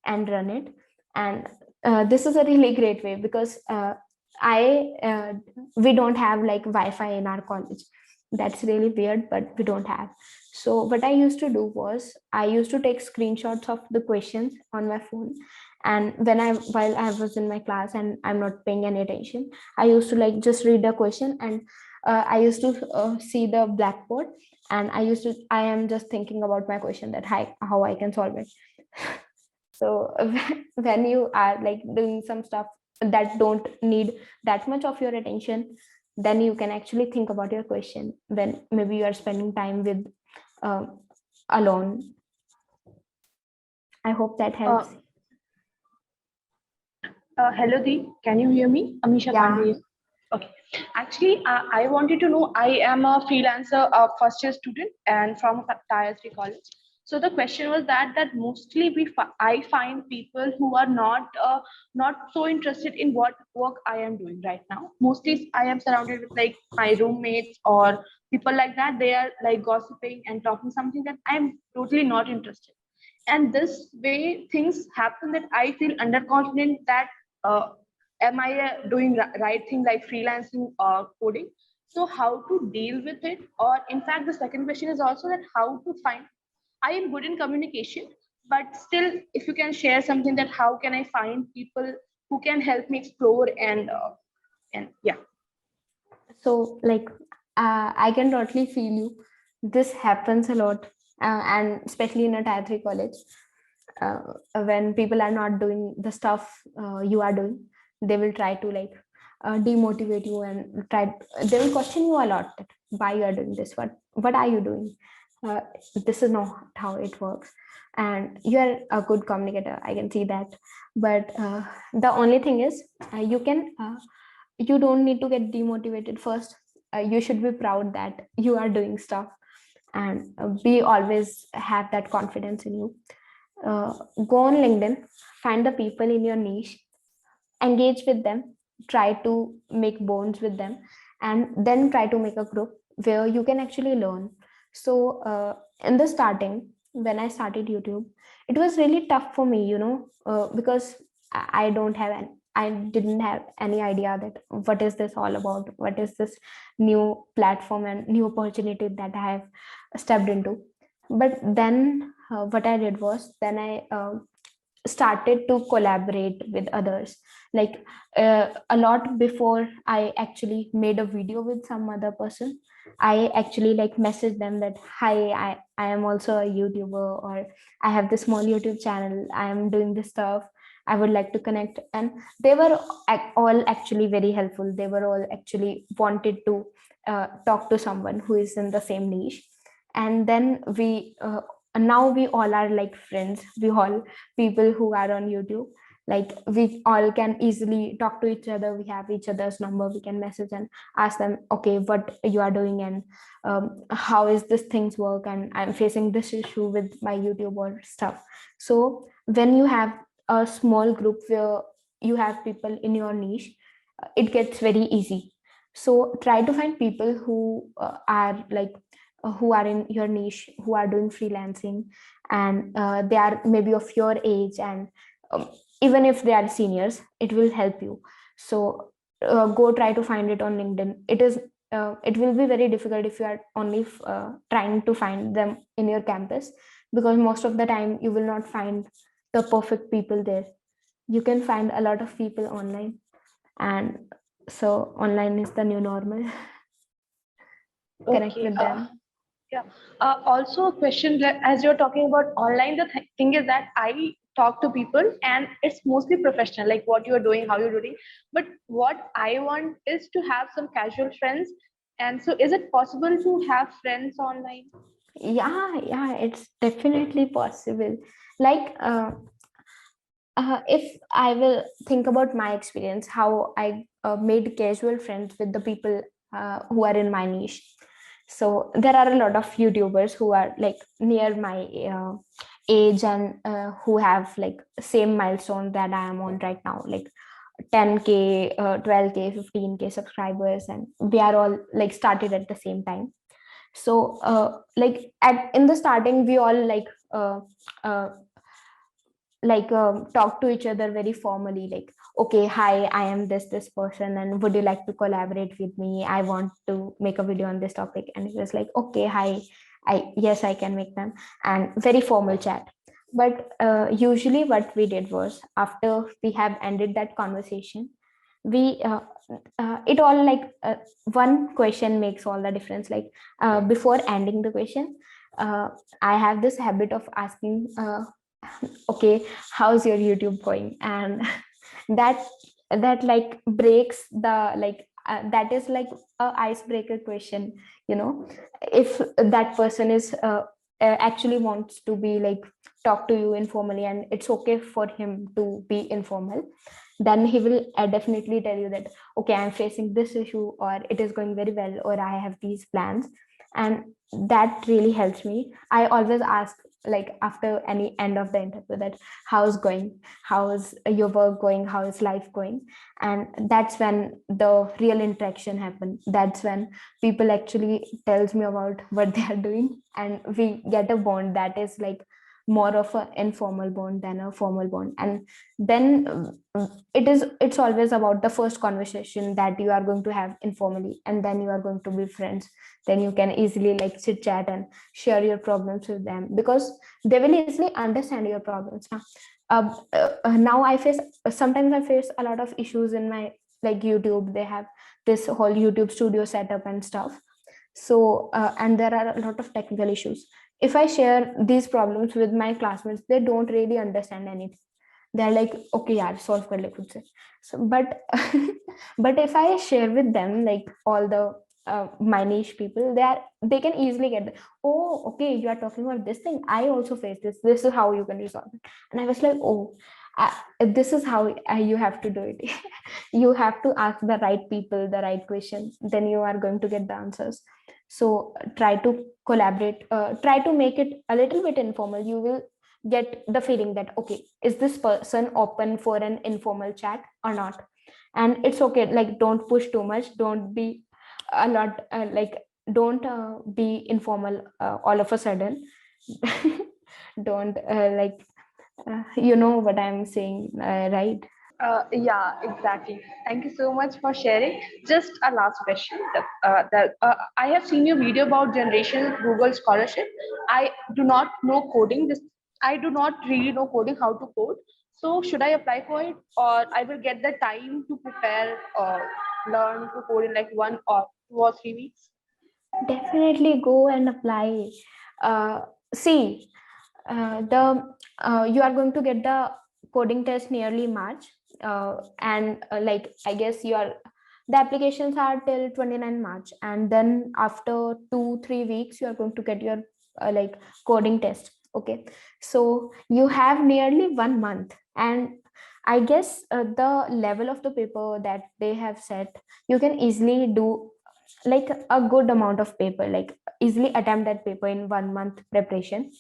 and run it. And this is a really great way, because I we don't have like Wi-Fi in our college. That's really weird, but we don't have. So what I used to do was I used to take screenshots of the questions on my phone, And while I was in my class and I'm not paying any attention, I used to like just read the question, and I used to see the blackboard, and I am just thinking about my question, that how I can solve it. So when you are like doing some stuff that don't need that much of your attention, then you can actually think about your question when maybe you are spending time with uh, alone. I hope that Uh, helps. Hello, Dee. Can you hear me? Amisha Yeah. Pandey. Okay. Actually, I wanted to know. I am a freelancer, a first year student, and from a tier 3 college. So the question was that mostly I find people who are not so interested in what work I am doing right now. Mostly, I am surrounded with like my roommates or people like that. They are like gossiping and talking something that I am totally not interested. And this way things happen that I feel underconfident that uh, am I doing right thing like freelancing or coding. So how to deal with it? Or in fact the second question is also that how to find, I am good in communication, but still if you can share something that how can I find people who can help me explore and yeah. So like I can totally feel you. This happens a lot, and especially in a tier 3 college, uh, when people are not doing the stuff you are doing, they will try to like demotivate you, and they will question you a lot, that why you are doing this, what are you doing, uh, this is not how it works. And you are a good communicator, I can see that. But the only thing is, you don't need to get demotivated first. You should be proud that you are doing stuff, and be always have that confidence in you. uh, Go on LinkedIn, find the people in your niche, engage with them, try to make bonds with them, and then try to make a group where you can actually learn. So in the starting, when I started YouTube, it was really tough for me, because I don't have an I didn't have any idea that what is this all about, what is this new platform and new opportunity that I have stepped into. But then what I did was, then I started to collaborate with others, like a lot before I actually made a video with some other person. I actually like messaged them that, hi, I am also a YouTuber, or I have this small YouTube channel, I am doing this stuff, I would like to connect. And they were all actually very helpful, they were all actually wanted to talk to someone who is in the same niche. And then now we all are like friends, we all people who are on YouTube, like we all can easily talk to each other, we have each other's number, we can message and ask them, okay, what you are doing, and how is this things work, and I'm facing this issue with my YouTube or stuff. So when you have a small group where you have people in your niche, it gets very easy. So try to find people who are like who are in your niche, who are doing freelancing, and they are maybe of your age, and um, even if they are seniors, it will help you. So go try to find it on LinkedIn. It will be very difficult if you are only trying to find them in your campus, because most of the time you will not find the perfect people there. You can find a lot of people online, and so online is the new normal. Connect Okay. with them. Yeah. Also, a question that as you're talking about online, the thing is that I talk to people and it's mostly professional, like what you're doing, how you're doing. But what I want is to have some casual friends. And so, is it possible to have friends online? Yeah, it's definitely possible. Like if I will think about my experience, how I made casual friends with the people who are in my niche. So there are a lot of YouTubers who are like near my age, and who have like same milestone that I am on right now, like 10K, 12K, 15K subscribers, and we are all like started at the same time. So like at in the starting, we all uh, talk to each other very formally, like, okay, hi, I am this person, and would you like to collaborate with me, I want to make a video on this topic. And it was like, okay, hi, I yes, I can make them, and very formal chat. But usually what we did was, after we have ended that conversation, we it all like one question makes all the difference. Like before ending the question, uh, I have this habit of asking, okay, how's your YouTube going? And that like breaks the like that is like a icebreaker question, you know. If that person is actually wants to be like talk to you informally, and it's okay for him to be informal, then he will definitely tell you that, okay, I'm facing this issue, or it is going very well, or I have these plans. And that really helps me. I always ask, like after any end of the interview, that how's going, how's your work going, how is life going. And that's when the real interaction happen. That's when people actually tells me about what they are doing, and we get a bond that is like more of an informal bond than a formal bond. And then it's always about the first conversation that you are going to have informally, and then you are going to be friends. Then you can easily like chit chat and share your problems with them, because they will easily understand your problems now. Now I face, sometimes I face a lot of issues in my like YouTube. They have this whole YouTube studio setup and stuff. So and there are a lot of technical issues. If I share these problems with my classmates, they don't really understand anything. They're like, okay yaar, solve kar le khud se. So but but if I share with them like all the my niche people, they can easily get the, oh okay, you are talking about this thing, I also face this is how you can resolve it. And I was like, oh, this is how you have to do it. You have to ask the right people the right questions, then you are going to get the answers. So try to collaborate, try to make it a little bit informal. You will get the feeling that, okay, is this person open for an informal chat or not. And it's okay, like don't push too much, don't be a lot like don't be informal all of a sudden. Don't like you know what I'm saying, right? Yeah, exactly. Thank you so much for sharing. Just a last question. I have seen your video about Generation Google Scholarship. I do not know coding. I do not really know coding, how to code. So should I apply for it, or I will get the time to prepare or learn to code in like 1 or 2 or 3 weeks? Definitely go and apply. See, the you are going to get the coding test nearly March, and like I guess the applications are till 29 March, and then after 2-3 weeks you are going to get your like coding test. Okay, so you have nearly 1 month, and I guess the level of the paper that they have set, you can easily do like a good amount of paper, like easily attempt that paper in 1 month preparation.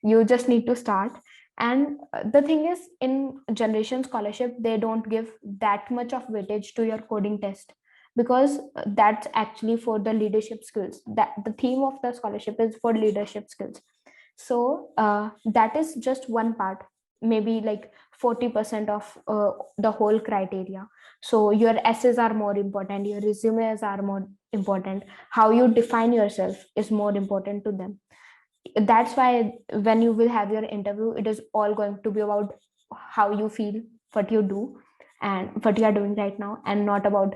You just need to start. And the thing is, in Generation Scholarship, they don't give that much of weightage to your coding test, because that's actually for the leadership skills. That the theme of the scholarship is for leadership skills. So that is just one part, maybe like 40% of the whole criteria. So your essays are more important, your resumes are more important, how you define yourself is more important to them. That's why when you will have your interview, it is all going to be about how you feel, what you do, and what you are doing right now, and not about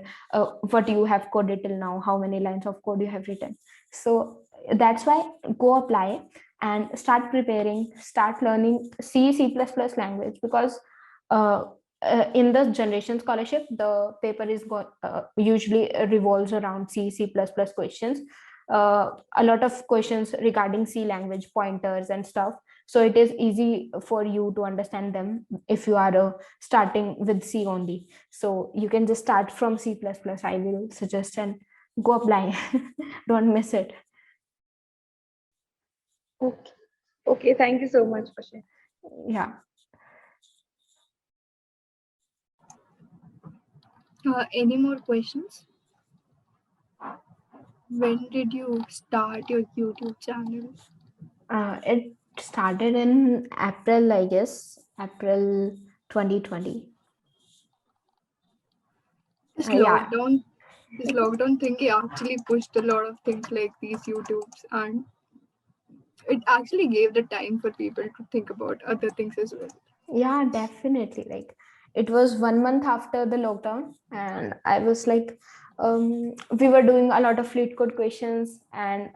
what you have coded till now, how many lines of code you have written. So that's why go apply and start preparing, start learning C++ language, because uh, in the Generation Scholarship, the paper is usually revolves around C++ questions, a lot of questions regarding C language, pointers and stuff. So it is easy for you to understand them if you are starting with C only. So you can just start from C++, I will suggest, and go apply. Don't miss it. Okay. Okay. Thank you so much for sharing. Yeah. Any more questions? When did you start your YouTube channel? It started in April, I guess, April 2020. This Yeah, lockdown, this lockdown thing actually pushed a lot of things like these YouTubes, and it actually gave the time for people to think about other things as well. Yeah, definitely. Like it was 1 month after the lockdown, and I was like, we were doing a lot of fleet code questions, and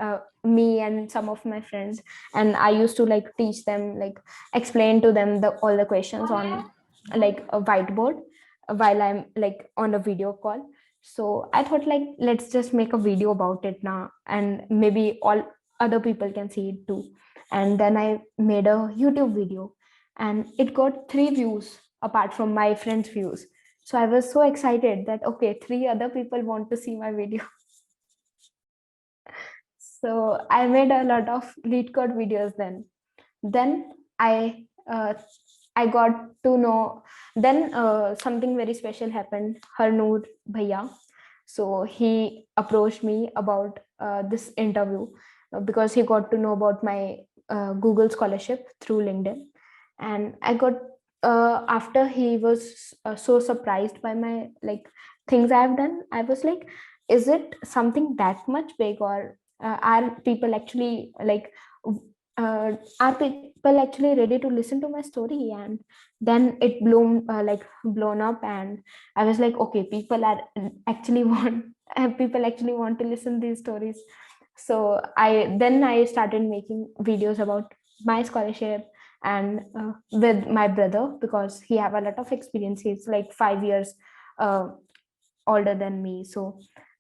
me and some of my friends, and I used to like teach them, like explain to them the all the questions on like a whiteboard while I'm like on a video call. So I thought like let's just make a video about it now, and maybe all other people can see it too. And then I made a YouTube video, and it got 3 views apart from my friends' views. So I was so excited that okay, 3 other people want to see my video. So I made a lot of lead code videos then. Then I got to know. Then something very special happened. Harnoor Bhaiya. So he approached me about this interview because he got to know about my Google scholarship through LinkedIn, and I got after he was so surprised by my like things I've done. I was like, is it something that much big, or are people actually like are people actually ready to listen to my story? And then it blown up, and I was like, okay, people are actually want people actually want to listen these stories. So I started making videos about my scholarship, and with my brother, because he have a lot of experience. He's like 5 years uh, older than me. So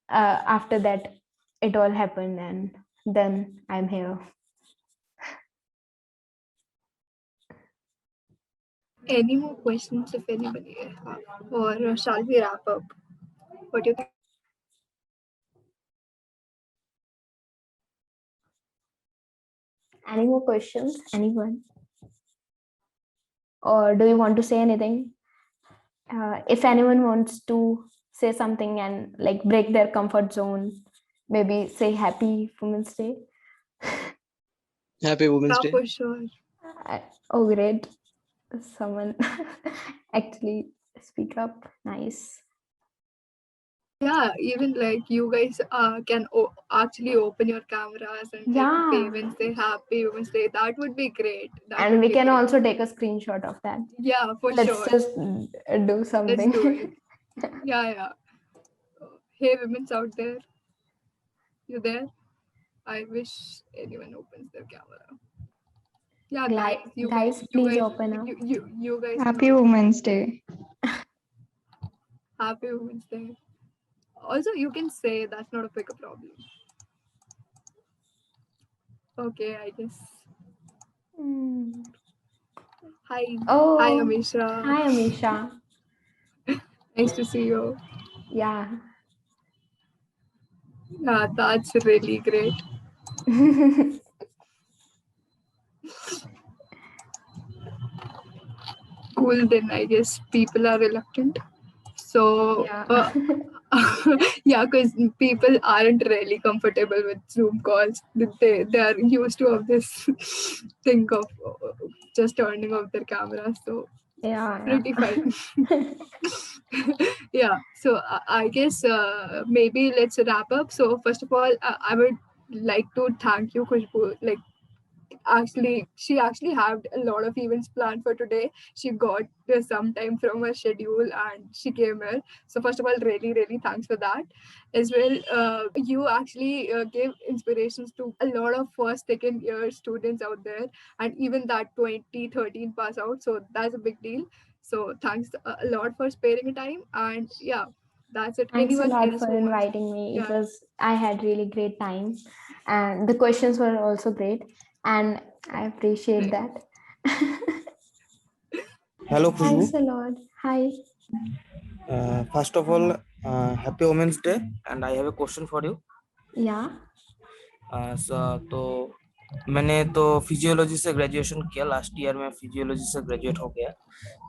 after that it all happened, and then I'm here. Any more questions if anybody have, or shall we wrap up? What do you think? Any more questions, anyone? Or do you want to say anything? If anyone wants to say something and like break their comfort zone, maybe say happy Women's Day. Happy Women's Yeah, Day. for sure. Oh, great. Someone actually speak up. Nice. Yeah, even like you guys can actually open your cameras and Yeah. say Women's Day, Happy Women's Day. That would be great. That And would we be can great. also take a screenshot of that. Yeah, for Let's sure. just do Let's something. do it. Yeah. Hey, women's out there, you there? I wish anyone opens their camera. Yeah, guys, Guys, please open up. you guys. Happy Women's Day. Happy Women's Day. Also, you can say that's not a big problem. Okay, I guess. Hmm. Hi. Oh, Hi, Amisha. Hi, Amisha. Nice to see you. Yeah. Yeah, that's really great. Cool, then I guess people are reluctant. So, Yeah. yeah, because people aren't really comfortable with Zoom calls. They are used to of this thing of just turning off their camera. So Yeah. pretty fine. Yeah. So I guess maybe let's wrap up. So first of all, I would like to thank you, Khushbu. Like she actually had a lot of events planned for today. She got some time from her schedule and she came here. So first of all, really thanks for that as well. You actually gave inspirations to a lot of first second year students out there, and even that 2013 pass out. So that's a big deal. So thanks a lot for sparing time, and yeah, that's it. Thanks a Anyone lot else for who wants? inviting me. Yeah. I had really great time, and the questions were also great, and I appreciate that. Hello, Thanks Khushbu. a lot. Hi. First of all, Happy Women's Day, and I have a question for you. Yeah. तो मैंने तो physiology से graduation किया, last year में physiology से graduate हो गया.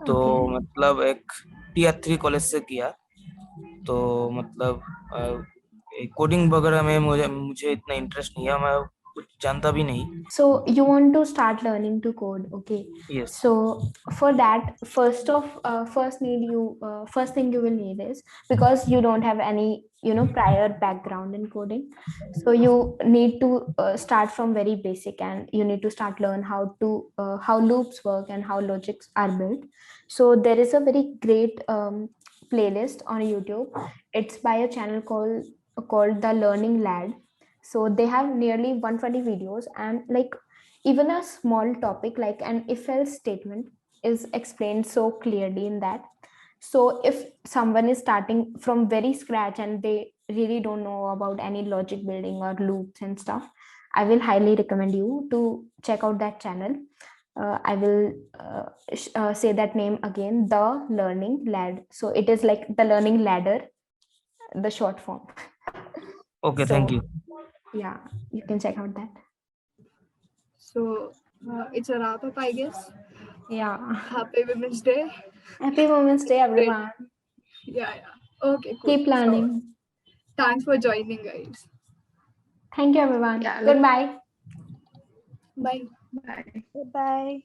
तो मतलब एक टियर 3 कॉलेज से किया. तो मतलब कोडिंग वगैरह में मुझे इतना इंटरेस्ट नहीं है. मैं कुछ जानता भी नहीं. So you want to start learning to code, okay? Yes. So for that, first thing you will need is, because you don't have any prior background in coding, so you need to start from very basic, and you need to start learn how loops work and how logics are built. So there is a very great playlist on YouTube. It's by a channel called The Learning Lad. So they have nearly 120 videos, and like even a small topic like an if else statement is explained so clearly in that. So if someone is starting from very scratch and they really don't know about any logic building or loops and stuff, I will highly recommend you to check out that channel. I will say that name again, The Learning Lad. So it is like the learning ladder, the short form. Okay, So thank you. yeah, you can check out that. So it's a wrap up, I guess. Yeah. Happy Women's Day. Happy Women's Day, everyone. Yeah. Okay, cool. Keep learning. So, thanks for joining, guys. Thank you, everyone. Yeah, Goodbye. Bye. bye. Goodbye.